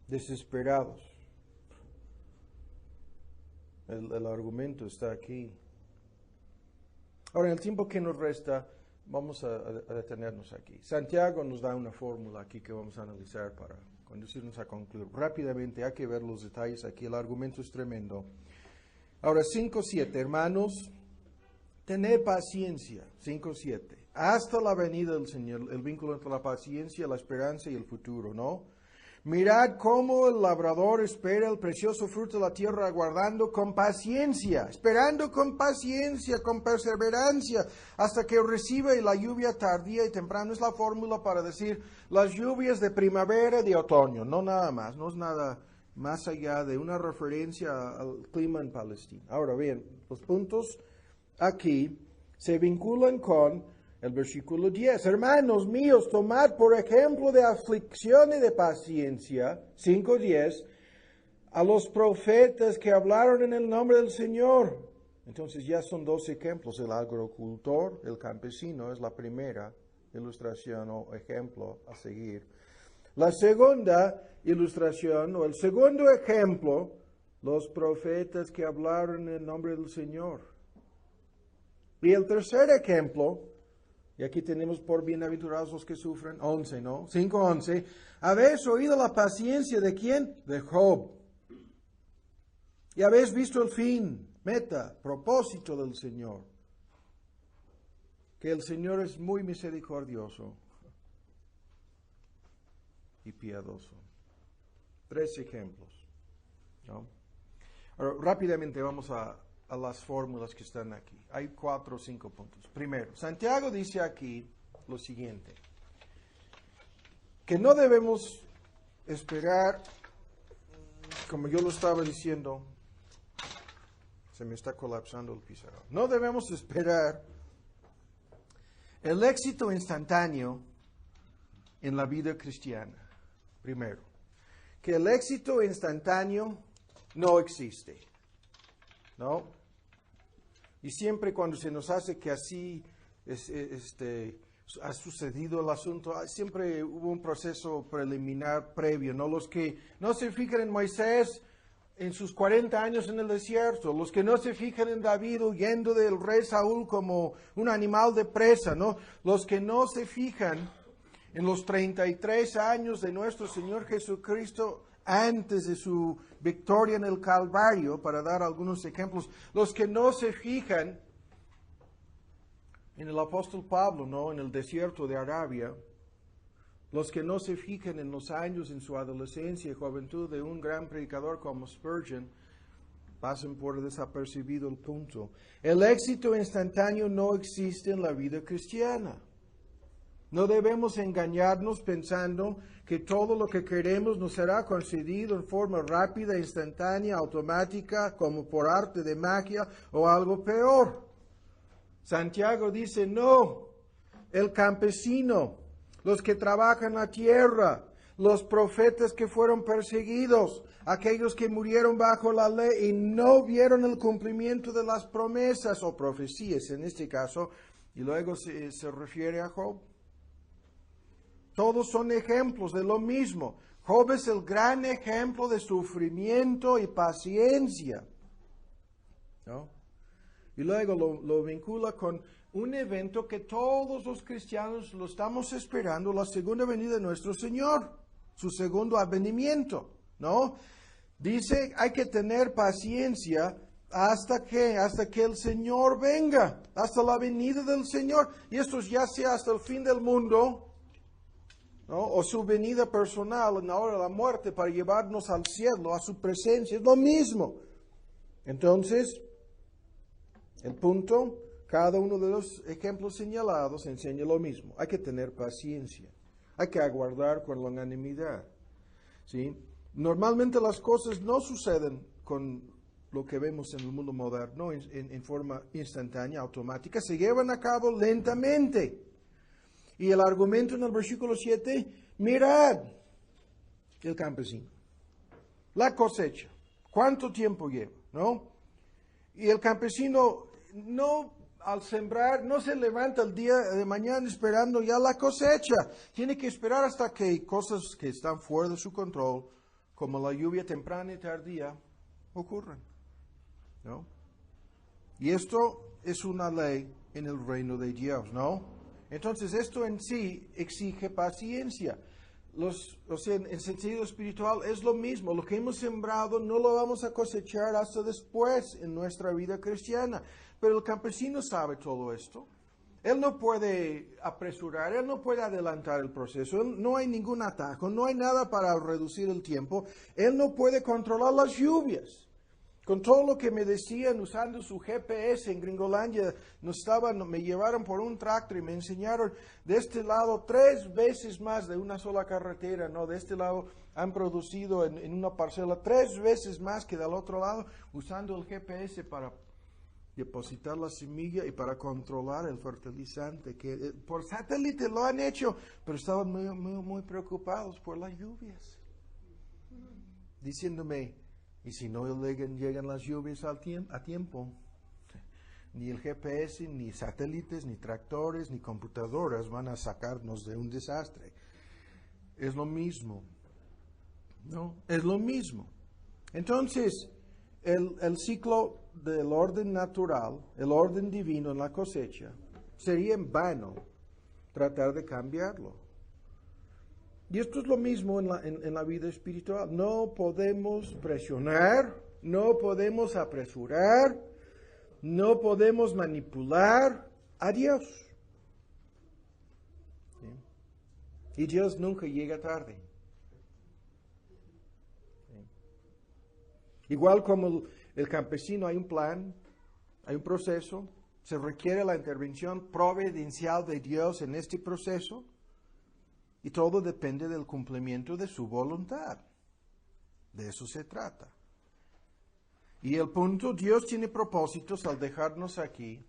desesperados. El argumento está aquí. Ahora, en el tiempo que nos resta, vamos a detenernos aquí. Santiago nos da una fórmula aquí que vamos a analizar para conducirnos a concluir. Rápidamente, hay que ver los detalles aquí, el argumento es tremendo. Ahora, 5:7, hermanos, tened paciencia, 5:7, hasta la venida del Señor, el vínculo entre la paciencia, la esperanza y el futuro, ¿no? Mirad cómo el labrador espera el precioso fruto de la tierra aguardando con paciencia, esperando con paciencia, con perseverancia, hasta que reciba la lluvia tardía y temprana. Es la fórmula para decir las lluvias de primavera, de otoño, no nada más, no es nada más allá de una referencia al clima en Palestina. Ahora bien, los puntos aquí, se vinculan con el versículo 10. Hermanos míos, tomad por ejemplo de aflicción y de paciencia, 5:10, a los profetas que hablaron en el nombre del Señor. Entonces ya son dos ejemplos, el agricultor, el campesino, es la primera ilustración o ejemplo a seguir. La segunda ilustración o el segundo ejemplo, los profetas que hablaron en el nombre del Señor. Y el tercer ejemplo, y aquí tenemos por bienaventurados los que sufren, 11, ¿no? 5:11. ¿Habéis oído la paciencia de quién? De Job. Y habéis visto el fin, meta, propósito del Señor. Que el Señor es muy misericordioso y piadoso. 3 ejemplos, ¿no? Ahora, rápidamente vamos a las fórmulas que están aquí. Hay 4 o 5 puntos. Primero, Santiago dice aquí lo siguiente, que no debemos esperar, como yo lo estaba diciendo, se me está colapsando el pizarrón, no debemos esperar el éxito instantáneo en la vida cristiana. Primero, que el éxito instantáneo no existe, ¿no? Y siempre cuando se nos hace que así ha sucedido el asunto, siempre hubo un proceso preliminar previo, ¿no? Los que no se fijan en Moisés en sus 40 años en el desierto, los que no se fijan en David huyendo del rey Saúl como un animal de presa, ¿no? Los que no se fijan en los 33 años de nuestro Señor Jesucristo antes de su victoria en el Calvario, para dar algunos ejemplos, los que no se fijan en el apóstol Pablo, ¿no? En el desierto de Arabia, los que no se fijan en los años en su adolescencia y juventud de un gran predicador como Spurgeon, pasan por desapercibido el punto. El éxito instantáneo no existe en la vida cristiana. No debemos engañarnos pensando que todo lo que queremos nos será concedido en forma rápida, instantánea, automática, como por arte de magia o algo peor. Santiago dice, no, el campesino, los que trabajan la tierra, los profetas que fueron perseguidos, aquellos que murieron bajo la ley y no vieron el cumplimiento de las promesas o profecías en este caso, y luego se refiere a Job. Todos son ejemplos de lo mismo. Job es el gran ejemplo de sufrimiento y paciencia, ¿no? Y luego lo vincula con un evento que todos los cristianos lo estamos esperando, la segunda venida de nuestro Señor, su segundo advenimiento, ¿no? Dice, hay que tener paciencia hasta que el Señor venga, hasta la venida del Señor. Y esto ya sea hasta el fin del mundo, ¿no? O su venida personal en la hora de la muerte para llevarnos al cielo, a su presencia, es lo mismo. Entonces, el punto, cada uno de los ejemplos señalados enseña lo mismo. Hay que tener paciencia, hay que aguardar con longanimidad, ¿sí? Normalmente las cosas no suceden con lo que vemos en el mundo moderno en forma instantánea, automática, se llevan a cabo lentamente. Y el argumento en el versículo 7, mirad el campesino, la cosecha, cuánto tiempo lleva, ¿no? Y el campesino no, al sembrar, no se levanta el día de mañana esperando ya la cosecha. Tiene que esperar hasta que cosas que están fuera de su control, como la lluvia temprana y tardía, ocurran, ¿no? Y esto es una ley en el reino de Dios, ¿no? Entonces, esto en sí exige paciencia. En sentido espiritual es lo mismo. Lo que hemos sembrado no lo vamos a cosechar hasta después en nuestra vida cristiana. Pero el campesino sabe todo esto. Él no puede apresurar, él no puede adelantar el proceso. No hay ningún atajo, no hay nada para reducir el tiempo. Él no puede controlar las lluvias. Con todo lo que me decían usando su GPS en Gringolandia, me llevaron por un tractor y me enseñaron de este lado 3 veces más de una sola carretera, ¿no? De este lado han producido en una parcela 3 veces más que del otro lado usando el GPS para depositar la semilla y para controlar el fertilizante, que por satélite lo han hecho, pero estaban muy preocupados por las lluvias. Diciéndome, ¿y si no llegan las lluvias a tiempo? Ni el GPS, ni satélites, ni tractores, ni computadoras van a sacarnos de un desastre. Es lo mismo, ¿no? Es lo mismo. Entonces, el ciclo del orden natural, el orden divino en la cosecha, sería en vano tratar de cambiarlo. Y esto es lo mismo en la vida espiritual. No podemos presionar, no podemos apresurar, no podemos manipular a Dios. ¿Sí? Y Dios nunca llega tarde. ¿Sí? Igual como el campesino, hay un plan, hay un proceso, se requiere la intervención providencial de Dios en este proceso y todo depende del cumplimiento de su voluntad. De eso se trata. Y el punto, Dios tiene propósitos al dejarnos aquí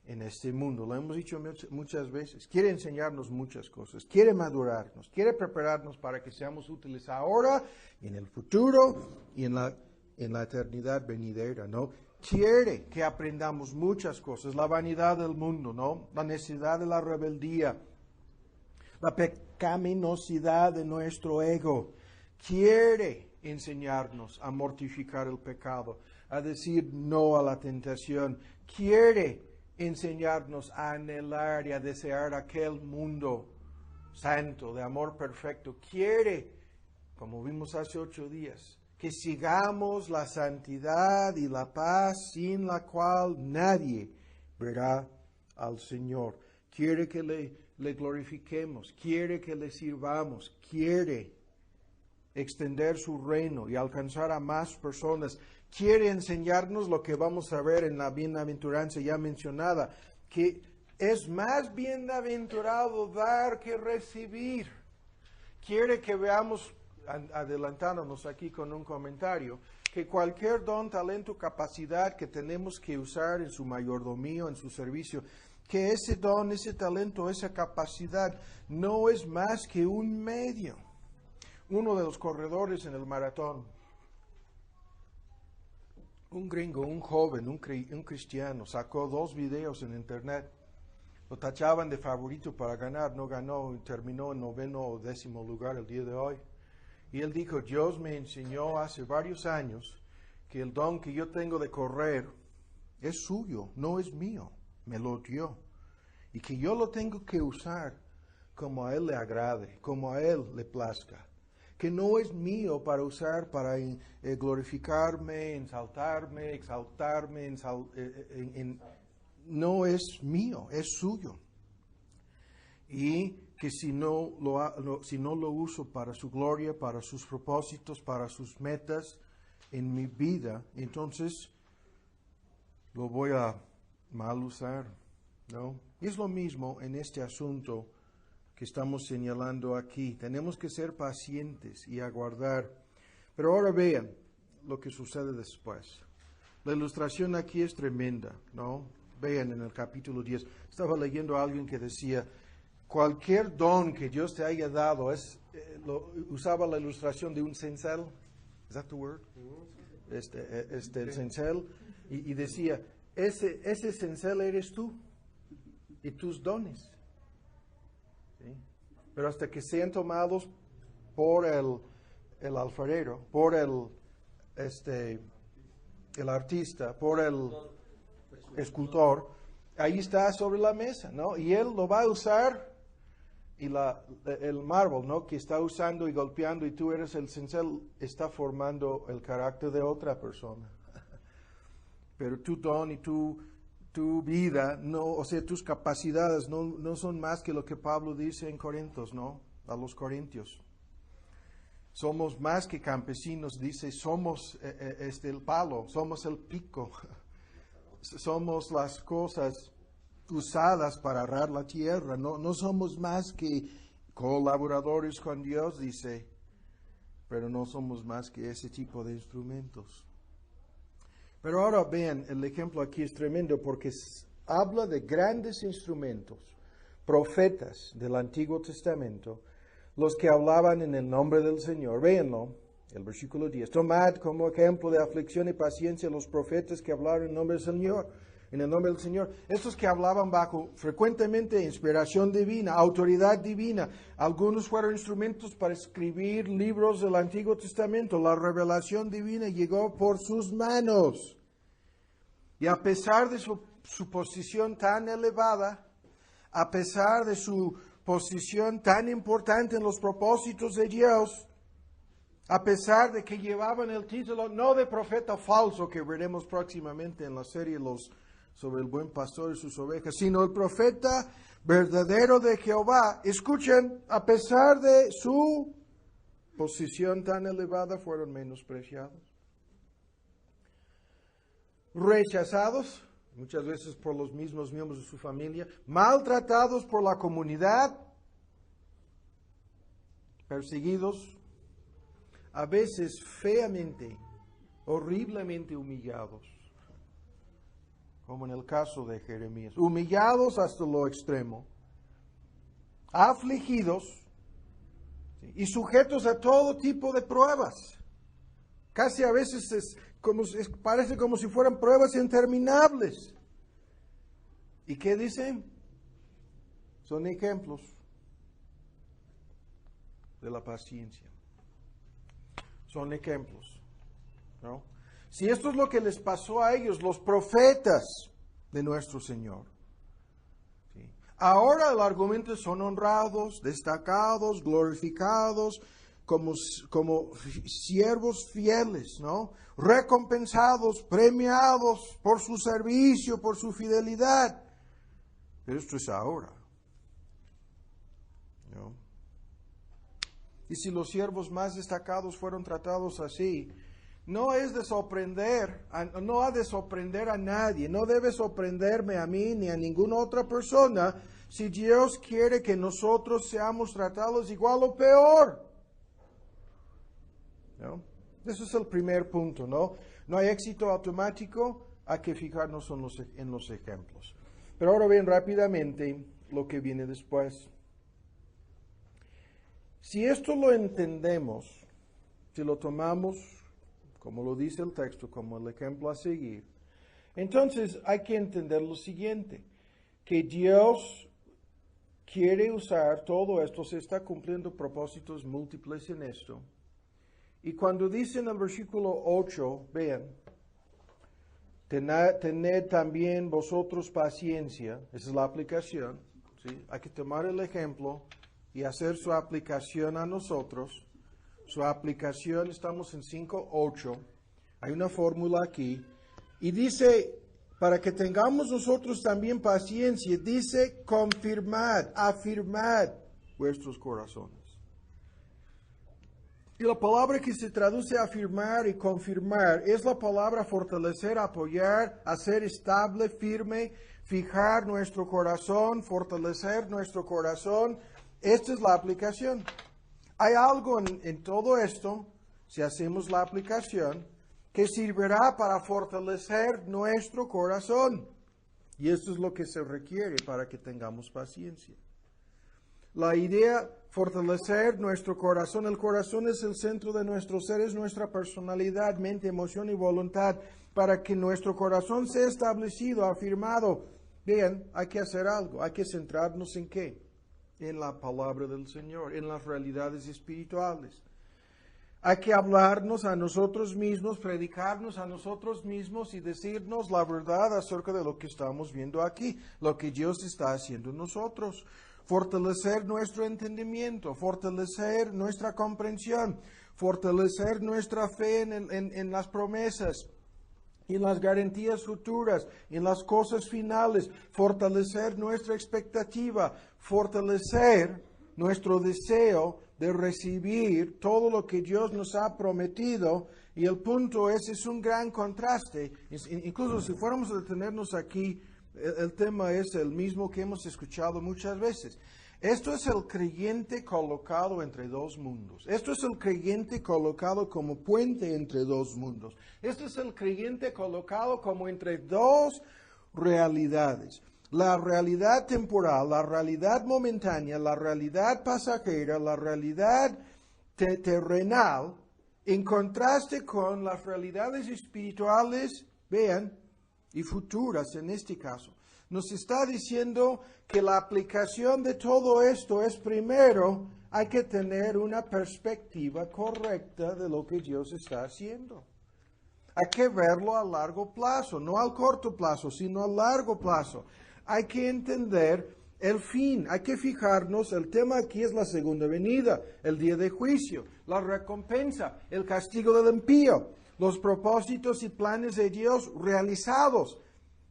en este mundo. Lo hemos dicho muchas veces. Quiere enseñarnos muchas cosas. Quiere madurarnos. Quiere prepararnos para que seamos útiles ahora, en el futuro y en la eternidad venidera, ¿no? Quiere que aprendamos muchas cosas. La vanidad del mundo, ¿no? La necesidad de la rebeldía. La pecaminosidad de nuestro ego. Quiere enseñarnos a mortificar el pecado, a decir no a la tentación. Quiere enseñarnos a anhelar y a desear aquel mundo santo, de amor perfecto. Quiere, como vimos hace 8 días, que sigamos la santidad y la paz sin la cual nadie verá al Señor. Quiere que le glorifiquemos, quiere que le sirvamos, quiere extender su reino y alcanzar a más personas. Quiere enseñarnos lo que vamos a ver en la bienaventuranza ya mencionada, que es más bienaventurado dar que recibir. Quiere que veamos, adelantándonos aquí con un comentario, que cualquier don, talento, capacidad que tenemos que usar en su mayordomía, en su servicio, que ese don, ese talento, esa capacidad no es más que un medio. Uno de los corredores en el maratón, un gringo, un joven, un cristiano, sacó 2 videos en internet. Lo tachaban de favorito para ganar, no ganó, terminó en 9º o 10º lugar el día de hoy. Y él dijo, Dios me enseñó hace varios años que el don que yo tengo de correr es suyo, no es mío, me lo dio. Y que yo lo tengo que usar como a Él le agrade, como a Él le plazca. Que no es mío para usar, para glorificarme, ensaltarme, exaltarme, no es mío, es suyo. Y que si no lo uso para su gloria, para sus propósitos, para sus metas en mi vida, entonces lo voy a mal usar, ¿no? Y es lo mismo en este asunto que estamos señalando aquí. Tenemos que ser pacientes y aguardar. Pero ahora vean lo que sucede después. La ilustración aquí es tremenda, ¿no? Vean en el capítulo 10. Estaba leyendo a alguien que decía, cualquier don que Dios te haya dado, usaba la ilustración de un cincel. ¿Is that the word? El cincel. Y decía, ese cincel eres tú y tus dones. ¿Sí? Pero hasta que sean tomados por el alfarero, por el artista, por el escultor, ahí está sobre la mesa, ¿no? Y él lo va a usar, y el mármol, ¿no? Que está usando y golpeando, y tú eres el cincel, está formando el carácter de otra persona. Pero tu don y tu vida, no, o sea, tus capacidades no son más que lo que Pablo dice en Corintios, ¿no? A los corintios. Somos más que campesinos, dice, somos el palo, somos el pico, somos las cosas usadas para arar la tierra, no somos más que colaboradores con Dios, dice, pero no somos más que ese tipo de instrumentos. Pero ahora vean, el ejemplo aquí es tremendo porque habla de grandes instrumentos, profetas del Antiguo Testamento, los que hablaban en el nombre del Señor. Véanlo, el versículo 10. Tomad como ejemplo de aflicción y paciencia los profetas que hablaron en nombre del Señor. En el nombre del Señor. Estos que hablaban bajo frecuentemente inspiración divina, autoridad divina. Algunos fueron instrumentos para escribir libros del Antiguo Testamento. La revelación divina llegó por sus manos. Y a pesar de su posición tan elevada, a pesar de su posición tan importante en los propósitos de Dios, a pesar de que llevaban el título no de profeta falso que veremos próximamente en la serie sobre el buen pastor y sus ovejas, sino el profeta verdadero de Jehová. Escuchen, a pesar de su posición tan elevada, fueron menospreciados, rechazados, muchas veces por los mismos miembros de su familia, maltratados por la comunidad, perseguidos, a veces feamente, horriblemente humillados, como en el caso de Jeremías, humillados hasta lo extremo, afligidos, ¿sí?, y sujetos a todo tipo de pruebas. Casi a veces parece como si fueran pruebas interminables. ¿Y qué dicen? Son ejemplos de la paciencia. Son ejemplos, ¿no? Si esto es lo que les pasó a ellos, los profetas de nuestro Señor, ¿sí?, ahora el argumento son honrados, destacados, glorificados, como siervos fieles, ¿no? Recompensados, premiados por su servicio, por su fidelidad. Pero esto es ahora, ¿no? Y si los siervos más destacados fueron tratados así, no es de sorprender, no ha de sorprender a nadie, no debe sorprenderme a mí ni a ninguna otra persona si Dios quiere que nosotros seamos tratados igual o peor, ¿no? Ese es el primer punto, ¿no? No hay éxito automático, hay que fijarnos en los ejemplos. Pero ahora ven rápidamente lo que viene después. Si esto lo entendemos, si lo tomamos, como lo dice el texto, como el ejemplo a seguir, entonces hay que entender lo siguiente, que Dios quiere usar todo esto, se está cumpliendo propósitos múltiples en esto. Y cuando dice en el versículo 8, vean, tened también vosotros paciencia, esa es la aplicación, ¿sí? Hay que tomar el ejemplo y hacer su aplicación a nosotros. Su aplicación, estamos en 5:8, hay una fórmula aquí, y dice, para que tengamos nosotros también paciencia, dice, confirmad, afirmad vuestros corazones. Y la palabra que se traduce afirmar y confirmar es la palabra fortalecer, apoyar, hacer estable, firme, fijar nuestro corazón, fortalecer nuestro corazón. Esta es la aplicación. Hay algo en todo esto, si hacemos la aplicación, que servirá para fortalecer nuestro corazón. Y esto es lo que se requiere para que tengamos paciencia. La idea, fortalecer nuestro corazón. El corazón es el centro de nuestro ser, es nuestra personalidad, mente, emoción y voluntad. Para que nuestro corazón sea establecido, afirmado, bien, hay que hacer algo. Hay que centrarnos en ¿qué? En la palabra del Señor, en las realidades espirituales. Hay que hablarnos a nosotros mismos, predicarnos a nosotros mismos y decirnos la verdad acerca de lo que estamos viendo aquí, lo que Dios está haciendo en nosotros. Fortalecer nuestro entendimiento, fortalecer nuestra comprensión, fortalecer nuestra fe en las promesas, en las garantías futuras, en las cosas finales, fortalecer nuestra expectativa, fortalecer nuestro deseo de recibir todo lo que Dios nos ha prometido. Y el punto es un gran contraste. Incluso si fuéramos a detenernos aquí El tema es el mismo que hemos escuchado muchas veces. Esto es el creyente colocado entre dos mundos. Esto es el creyente colocado como puente entre dos mundos. Esto es el creyente colocado como entre dos realidades. La realidad temporal, la realidad momentánea, la realidad pasajera, la realidad terrenal, en contraste con las realidades espirituales, vean, y futuras en este caso. Nos está diciendo que la aplicación de todo esto es primero, hay que tener una perspectiva correcta de lo que Dios está haciendo. Hay que verlo a largo plazo, no al corto plazo, sino a largo plazo. Hay que entender el fin, hay que fijarnos, el tema aquí es la segunda venida, el día de juicio, la recompensa, el castigo del impío, los propósitos y planes de Dios realizados.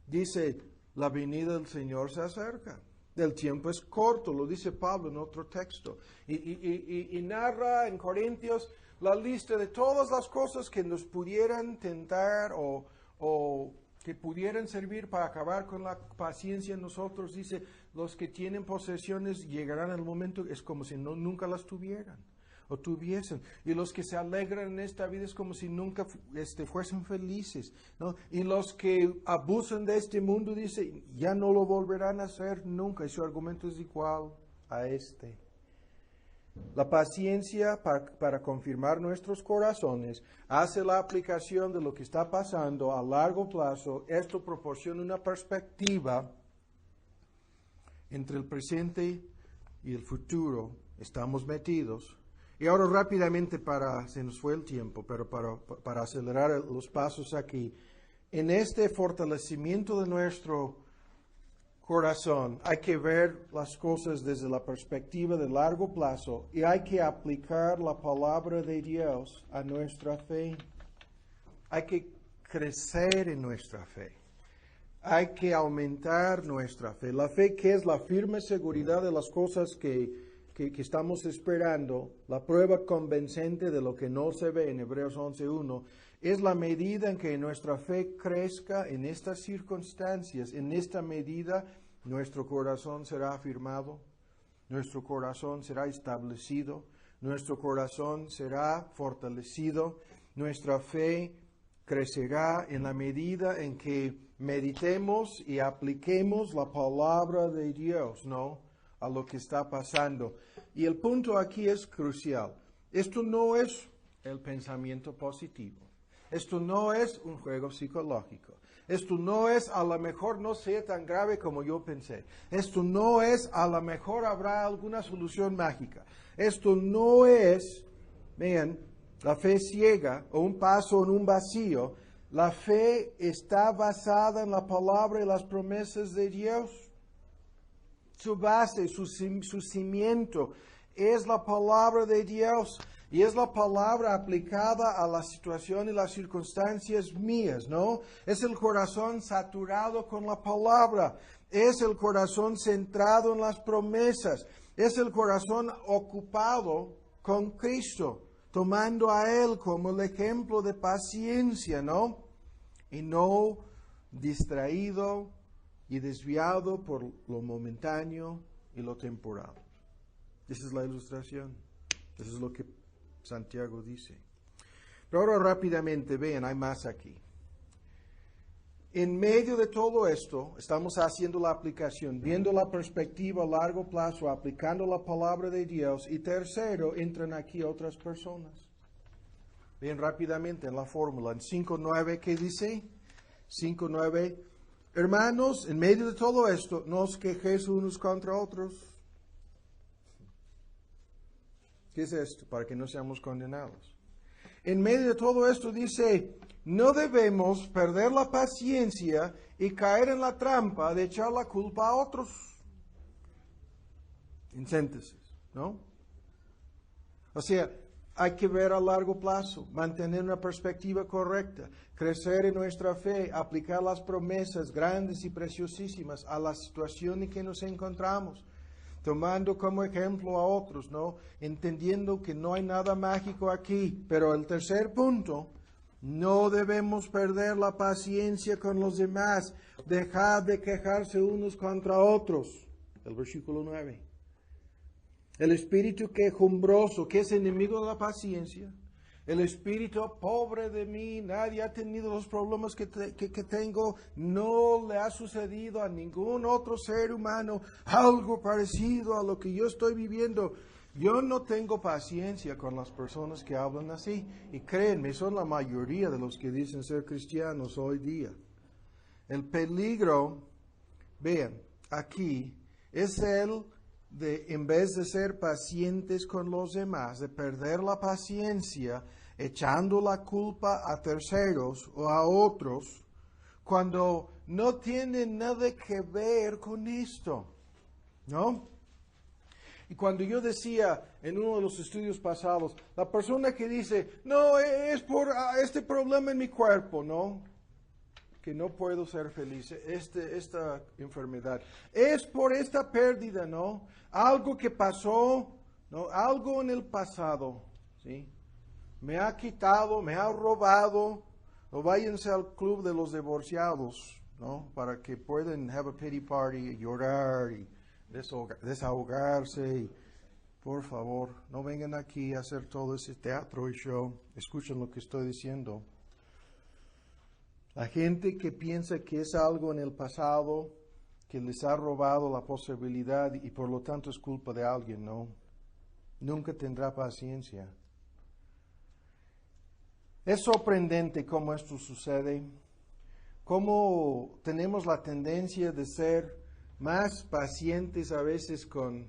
Dice, la venida del Señor se acerca. El tiempo es corto, lo dice Pablo en otro texto. Y narra en Corintios la lista de todas las cosas que nos pudieran tentar o que pudieran servir para acabar con la paciencia en nosotros. Dice, los que tienen posesiones llegarán al momento, es como si nunca las tuvieran o tuviesen. Y los que se alegran en esta vida es como si nunca fuesen felices, ¿no? Y los que abusan de este mundo, dice, ya no lo volverán a hacer nunca. Y su argumento es igual a este. La paciencia para confirmar nuestros corazones hace la aplicación de lo que está pasando a largo plazo. Esto proporciona una perspectiva entre el presente y el futuro. Estamos metidos. Y ahora rápidamente, se nos fue el tiempo, pero para acelerar los pasos aquí, en este fortalecimiento de nuestro corazón hay que ver las cosas desde la perspectiva de largo plazo y hay que aplicar la palabra de Dios a nuestra fe. Hay que crecer en nuestra fe. Hay que aumentar nuestra fe. La fe, que es la firme seguridad de las cosas que estamos esperando, la prueba convincente de lo que no se ve en Hebreos 11:1, es la medida en que nuestra fe crezca en estas circunstancias. En esta medida nuestro corazón será afirmado, nuestro corazón será establecido, nuestro corazón será fortalecido, nuestra fe crecerá en la medida en que meditemos y apliquemos la palabra de Dios, ¿no?, a lo que está pasando. Y el punto aquí es crucial. Esto no es el pensamiento positivo. Esto no es un juego psicológico. Esto no es, a lo mejor no sea tan grave como yo pensé. Esto no es, a lo mejor habrá alguna solución mágica. Esto no es, vean, la fe ciega o un paso en un vacío. La fe está basada en la palabra y las promesas de Dios. Su base, su cimiento es la palabra de Dios. Y es la palabra aplicada a la situación y las circunstancias mías, ¿no? Es el corazón saturado con la palabra. Es el corazón centrado en las promesas. Es el corazón ocupado con Cristo, tomando a Él como el ejemplo de paciencia, ¿no? Y no distraído y desviado por lo momentáneo y lo temporal. Esa es la ilustración. Eso es lo que Santiago dice. Pero ahora rápidamente, vean, hay más aquí. En medio de todo esto, estamos haciendo la aplicación, viendo la perspectiva a largo plazo, aplicando la palabra de Dios. Y tercero, entran aquí otras personas. Vean rápidamente en la fórmula, en 5.9, ¿qué dice? 5.9, hermanos, en medio de todo esto, no os quejéis unos contra otros. ¿Qué es esto? Para que no seamos condenados. En medio de todo esto dice, no debemos perder la paciencia y caer en la trampa de echar la culpa a otros. En síntesis, ¿no? O sea, hay que ver a largo plazo, mantener una perspectiva correcta, crecer en nuestra fe, aplicar las promesas grandes y preciosísimas a la situación en que nos encontramos, tomando como ejemplo a otros, ¿no? Entendiendo que no hay nada mágico aquí. Pero el tercer punto No debemos perder la paciencia con los demás. Dejad de quejarse unos contra otros. El versículo 9. El espíritu quejumbroso, que es enemigo de la paciencia. El espíritu, pobre de mí, nadie ha tenido los problemas que tengo. No le ha sucedido a ningún otro ser humano algo parecido a lo que yo estoy viviendo. Yo no tengo paciencia con las personas que hablan así. Y créanme, son la mayoría de los que dicen ser cristianos hoy día. El peligro, vean, aquí es el de, en vez de ser pacientes con los demás, de perder la paciencia, echando la culpa a terceros o a otros, cuando no tienen nada que ver con esto, ¿no? Y cuando yo decía en uno de los estudios pasados, la persona que dice, no, es por este problema en mi cuerpo, ¿no? Que no puedo ser feliz, esta enfermedad. Es por esta pérdida, ¿no? Algo que pasó, ¿no? Algo en el pasado, ¿sí? Me ha quitado, me ha robado. O váyanse al club de los divorciados, ¿no? Para que puedan have a pity party, llorar y desahogarse. Y, por favor, no vengan aquí a hacer todo ese teatro y show. Escuchen lo que estoy diciendo. La gente que piensa que es algo en el pasado que les ha robado la posibilidad y por lo tanto es culpa de alguien, no. Nunca tendrá paciencia. Es sorprendente cómo esto sucede, cómo tenemos la tendencia de ser más pacientes a veces con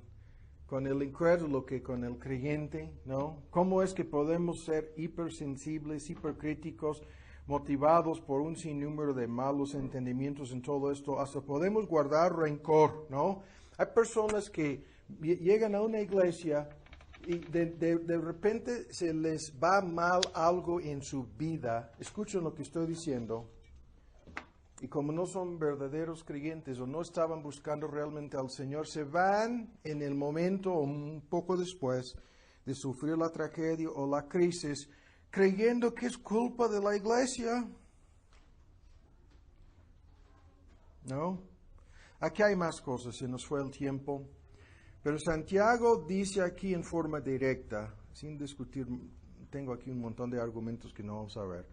el incrédulo que con el creyente, ¿no? Cómo es que podemos ser hipersensibles, hipercríticos, motivados por un sinnúmero de malos entendimientos en todo esto, hasta podemos guardar rencor, ¿no? Hay personas que llegan a una iglesia y de repente se les va mal algo en su vida. Escuchen lo que estoy diciendo. Y como no son verdaderos creyentes o no estaban buscando realmente al Señor, se van en el momento o un poco después de sufrir la tragedia o la crisis, creyendo que es culpa de la iglesia. ¿No? Aquí hay más cosas, se nos fue el tiempo. Pero Santiago dice aquí en forma directa, sin discutir, tengo aquí un montón de argumentos que no vamos a ver,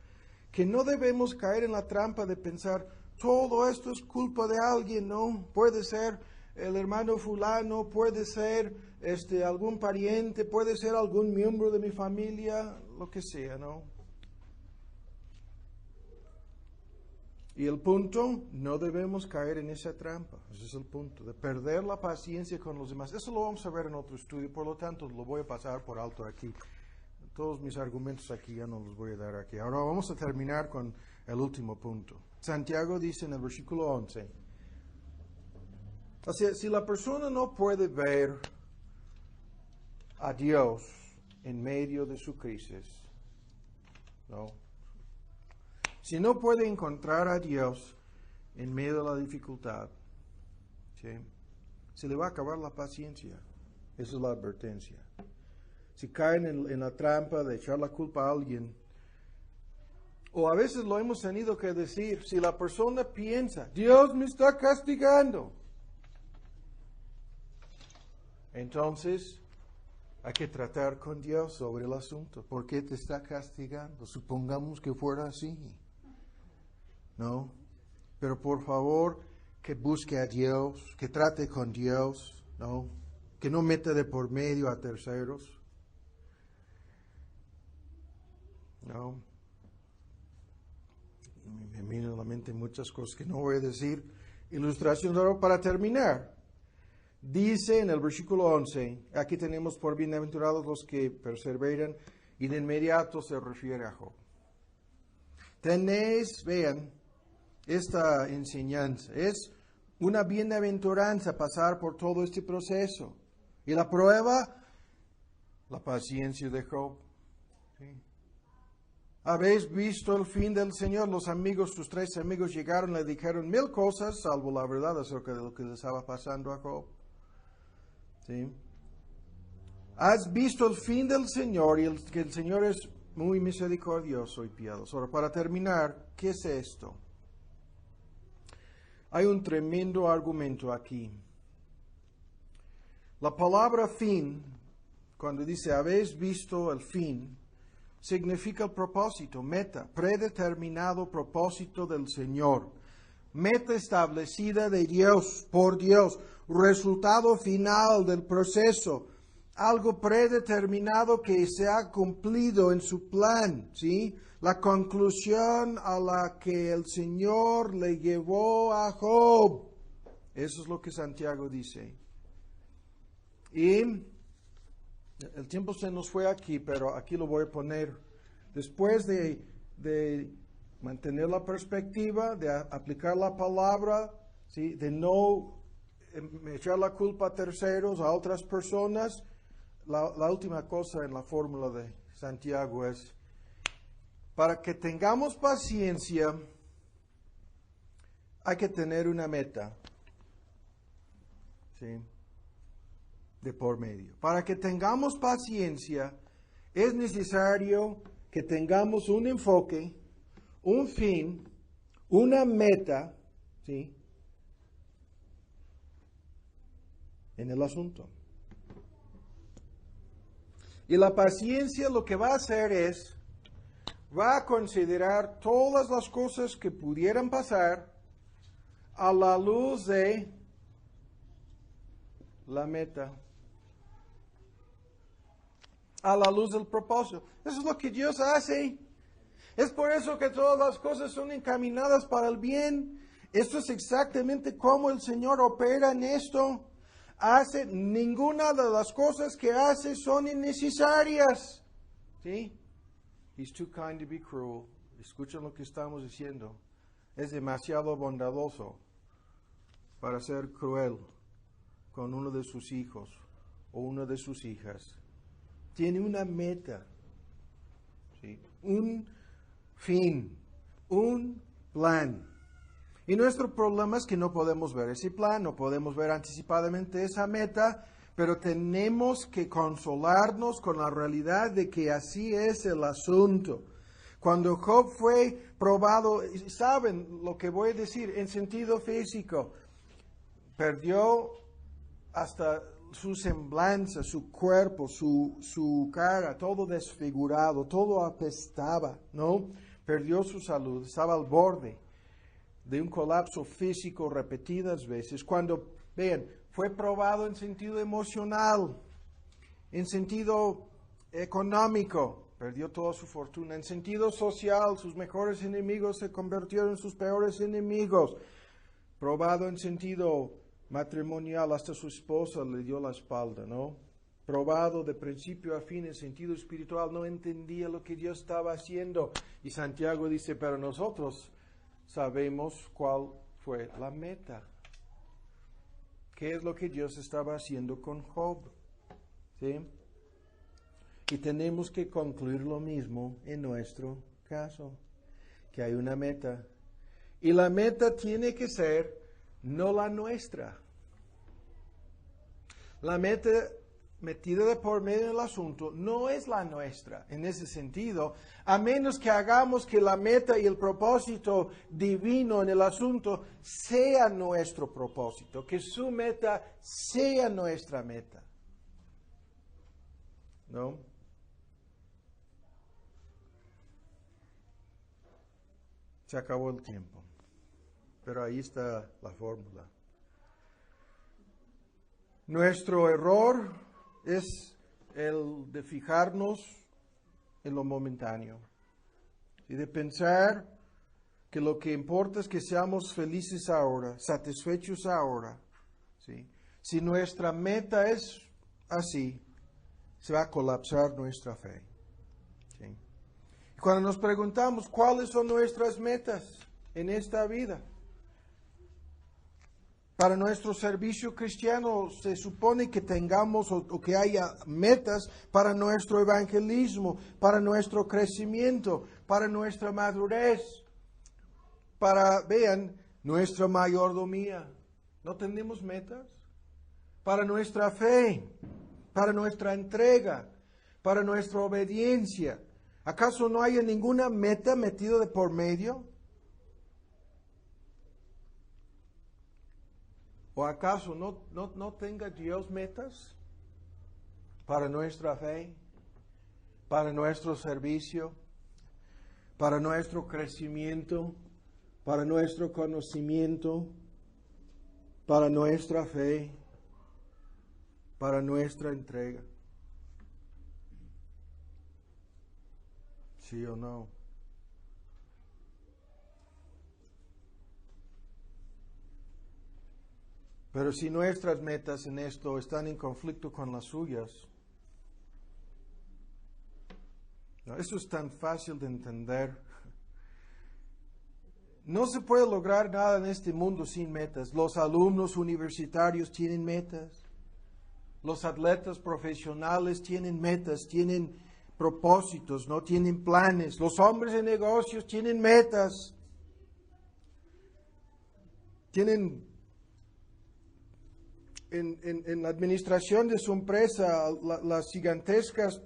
que no debemos caer en la trampa de pensar, todo esto es culpa de alguien, ¿no? Puede ser el hermano fulano, puede ser algún pariente, puede ser algún miembro de mi familia, lo que sea, ¿no? Y el punto, no debemos caer en esa trampa. Ese es el punto, de perder la paciencia con los demás. Eso lo vamos a ver en otro estudio, por lo tanto lo voy a pasar por alto aquí. Todos mis argumentos aquí ya no los voy a dar aquí. Ahora vamos a terminar con el último punto. Santiago dice en el versículo 11, o sea, si la persona no puede ver a Dios en medio de su crisis, ¿no? Si no puede encontrar a Dios en medio de la dificultad, ¿sí? Se le va a acabar la paciencia. Esa es la advertencia. Si caen en la trampa de echar la culpa a alguien, o a veces lo hemos tenido que decir, si la persona piensa, Dios me está castigando, entonces hay que tratar con Dios sobre el asunto. ¿Por qué te está castigando? Supongamos que fuera así. ¿No? Pero por favor, que busque a Dios, que trate con Dios, ¿no? Que no meta de por medio a terceros. ¿No? Me vienen a la mente muchas cosas que no voy a decir. Ilustración ahora para terminar. Dice en el versículo 11, aquí tenemos por bienaventurados los que perseveran, y de inmediato se refiere a Job. Tenéis, vean, esta enseñanza. Es una bienaventuranza pasar por todo este proceso. Y la prueba, la paciencia de Job. ¿Sí? Habéis visto el fin del Señor. Los amigos, sus 3 amigos llegaron, le dijeron 1000 cosas, salvo la verdad acerca de lo que le estaba pasando a Job. ¿Sí? Has visto el fin del Señor y que el Señor es muy misericordioso y piadoso. Ahora, para terminar, ¿qué es esto? Hay un tremendo argumento aquí. La palabra fin, cuando dice habéis visto el fin, significa el propósito, meta, predeterminado propósito del Señor. Meta establecida de Dios, por Dios, resultado final del proceso, algo predeterminado que se ha cumplido en su plan, ¿sí? La conclusión a la que el Señor le llevó a Job. Eso es lo que Santiago dice. Y el tiempo se nos fue aquí, pero aquí lo voy a poner. Después de mantener la perspectiva, de aplicar la palabra, ¿sí? De no echar la culpa a terceros, a otras personas, la última cosa en la fórmula de Santiago es, para que tengamos paciencia, hay que tener una meta, ¿sí? De por medio. Para que tengamos paciencia, es necesario que tengamos un enfoque, un fin, una meta, ¿sí? En el asunto. Y la paciencia lo que va a hacer es, va a considerar todas las cosas que pudieran pasar a la luz de la meta, a la luz del propósito. Eso es lo que Dios hace. Es por eso que todas las cosas son encaminadas para el bien. Esto es exactamente como el Señor opera en esto. Ninguna de las cosas que hace son innecesarias. ¿Sí? He's too kind to be cruel. Escuchen lo que estamos diciendo. Es demasiado bondadoso para ser cruel con uno de sus hijos o una de sus hijas. Tiene una meta, ¿sí? Un fin, un plan. Y nuestro problema es que no podemos ver ese plan, no podemos ver anticipadamente esa meta, pero tenemos que consolarnos con la realidad de que así es el asunto. Cuando Job fue probado, ¿saben lo que voy a decir? En sentido físico, perdió hasta su semblanza, su cuerpo, su cara, todo desfigurado, todo apestaba, ¿no? Perdió su salud, estaba al borde de un colapso físico repetidas veces. Cuando, vean, fue probado en sentido emocional, en sentido económico, perdió toda su fortuna, en sentido social, sus mejores enemigos se convirtieron en sus peores enemigos, probado en sentido matrimonial, hasta su esposa le dio la espalda, ¿no? Probado de principio a fin en sentido espiritual, no entendía lo que Dios estaba haciendo. Y Santiago dice, pero nosotros sabemos cuál fue la meta. ¿Qué es lo que Dios estaba haciendo con Job? ¿Sí? Y tenemos que concluir lo mismo en nuestro caso, que hay una meta. Y la meta tiene que ser no la nuestra. La meta metida de por medio del asunto no es la nuestra en ese sentido, a menos que hagamos que la meta y el propósito divino en el asunto sea nuestro propósito, que su meta sea nuestra meta. ¿No? Se acabó el tiempo, pero ahí está la fórmula. Nuestro error es el de fijarnos en lo momentáneo y de pensar que lo que importa es que seamos felices ahora, satisfechos ahora, ¿sí? Si nuestra meta es así, se va a colapsar nuestra fe, ¿sí? Y cuando nos preguntamos cuáles son nuestras metas en esta vida, para nuestro servicio cristiano se supone que tengamos o que haya metas para nuestro evangelismo, para nuestro crecimiento, para nuestra madurez, para, vean, nuestra mayordomía. ¿No tenemos metas? Para nuestra fe, para nuestra entrega, para nuestra obediencia, ¿Acaso no haya ninguna meta metida de por medio? ¿O acaso no tenga Dios metas para nuestra fe, para nuestro servicio, para nuestro crecimiento, para nuestro conocimiento, para nuestra fe, para nuestra entrega? ¿Sí o no? Pero si nuestras metas en esto están en conflicto con las suyas, eso es tan fácil de entender. No se puede lograr nada en este mundo sin metas. Los alumnos universitarios tienen metas. Los atletas profesionales tienen metas, tienen propósitos, no tienen planes. Los hombres de negocios tienen metas. Tienen en la administración de su empresa las gigantescas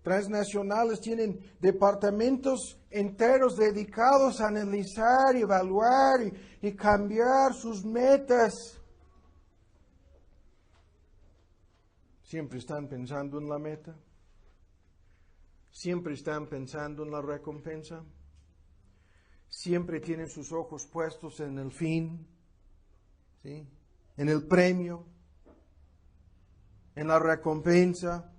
transnacionales tienen departamentos enteros dedicados a analizar, evaluar y cambiar sus metas. Siempre están pensando en la meta. Siempre están pensando en la recompensa. Siempre tienen sus ojos puestos en el fin, ¿sí? En el premio, en la recompensa.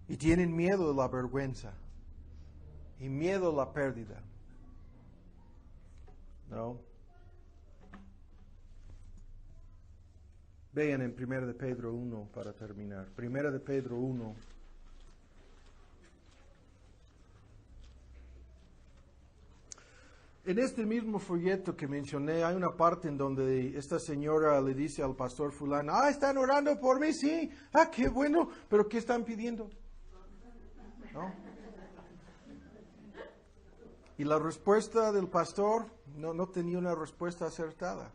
Y tienen miedo de la vergüenza y miedo a la pérdida. ¿No? Vean en 1 de Pedro 1 para terminar. 1 de Pedro 1. En este mismo folleto que mencioné, hay una parte en donde esta señora le dice al pastor fulano, están orando por mí, sí, qué bueno, pero ¿qué están pidiendo? ¿No? Y la respuesta del pastor no tenía una respuesta acertada.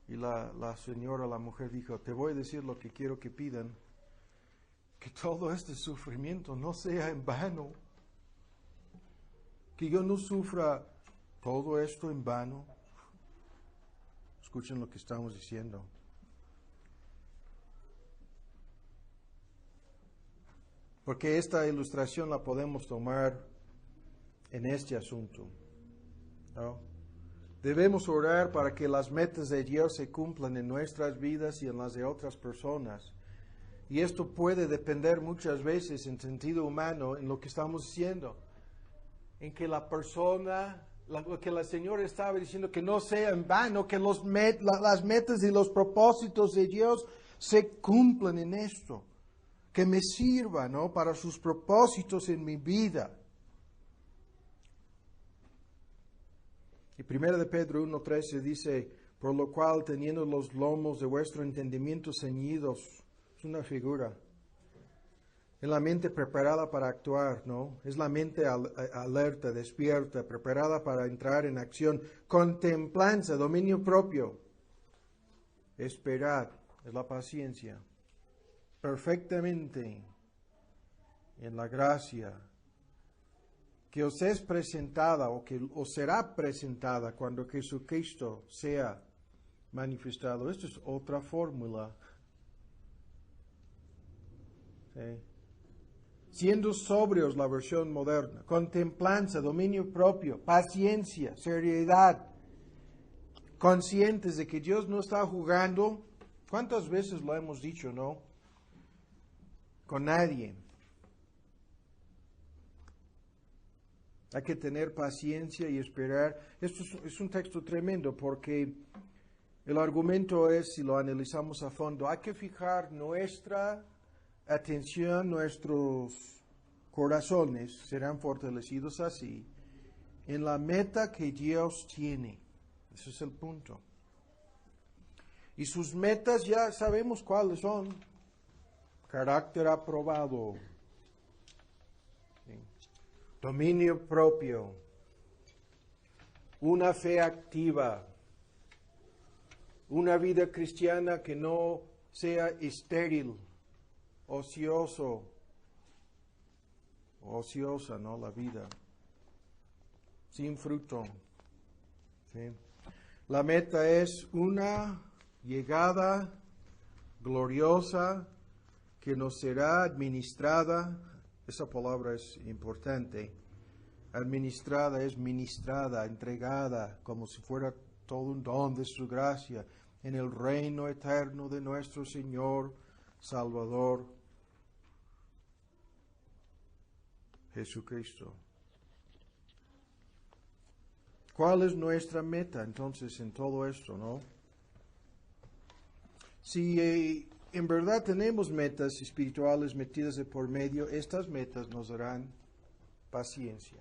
Y la señora, la mujer dijo, te voy a decir lo que quiero que pidan, que todo este sufrimiento no sea en vano, que yo no sufra todo esto en vano. Escuchen lo que estamos diciendo. Porque esta ilustración la podemos tomar en este asunto, ¿no? Debemos orar para que las metas de Dios se cumplan en nuestras vidas y en las de otras personas. Y esto puede depender muchas veces en sentido humano en lo que estamos diciendo. En que la persona, lo que la señora estaba diciendo, que no sea en vano, que las metas y los propósitos de Dios se cumplan en esto. Que me sirva, ¿no?, para sus propósitos en mi vida. Y 1 de Pedro 1:13 dice, por lo cual teniendo los lomos de vuestro entendimiento ceñidos, es una figura, es la mente preparada para actuar, ¿no? Es la mente alerta, despierta, preparada para entrar en acción, con templanza, dominio propio. Esperad, es la paciencia, perfectamente en la gracia que os es presentada o que os será presentada cuando Jesucristo sea manifestado. Esto es otra fórmula. ¿Sí? Siendo sobrios, la versión moderna, con templanza, dominio propio, paciencia, seriedad, conscientes de que Dios no está jugando. ¿Cuántas veces lo hemos dicho, no? Con nadie. Hay que tener paciencia y esperar. Esto es un texto tremendo porque el argumento es, si lo analizamos a fondo, hay que fijar nuestra atención, nuestros corazones serán fortalecidos así, en la meta que Dios tiene. Ese es el punto. Y sus metas ya sabemos cuáles son. Carácter aprobado. Dominio propio. Una fe activa. Una vida cristiana que no sea estéril, ocioso, ociosa, ¿no? La vida, sin fruto. ¿Sí? La meta es una llegada gloriosa que nos será administrada. Esa palabra es importante. Administrada es ministrada, entregada, como si fuera todo un don de su gracia, en el reino eterno de nuestro Señor, Salvador, Jesucristo. ¿Cuál es nuestra meta entonces en todo esto, no? Si en verdad tenemos metas espirituales metidas de por medio, estas metas nos darán paciencia.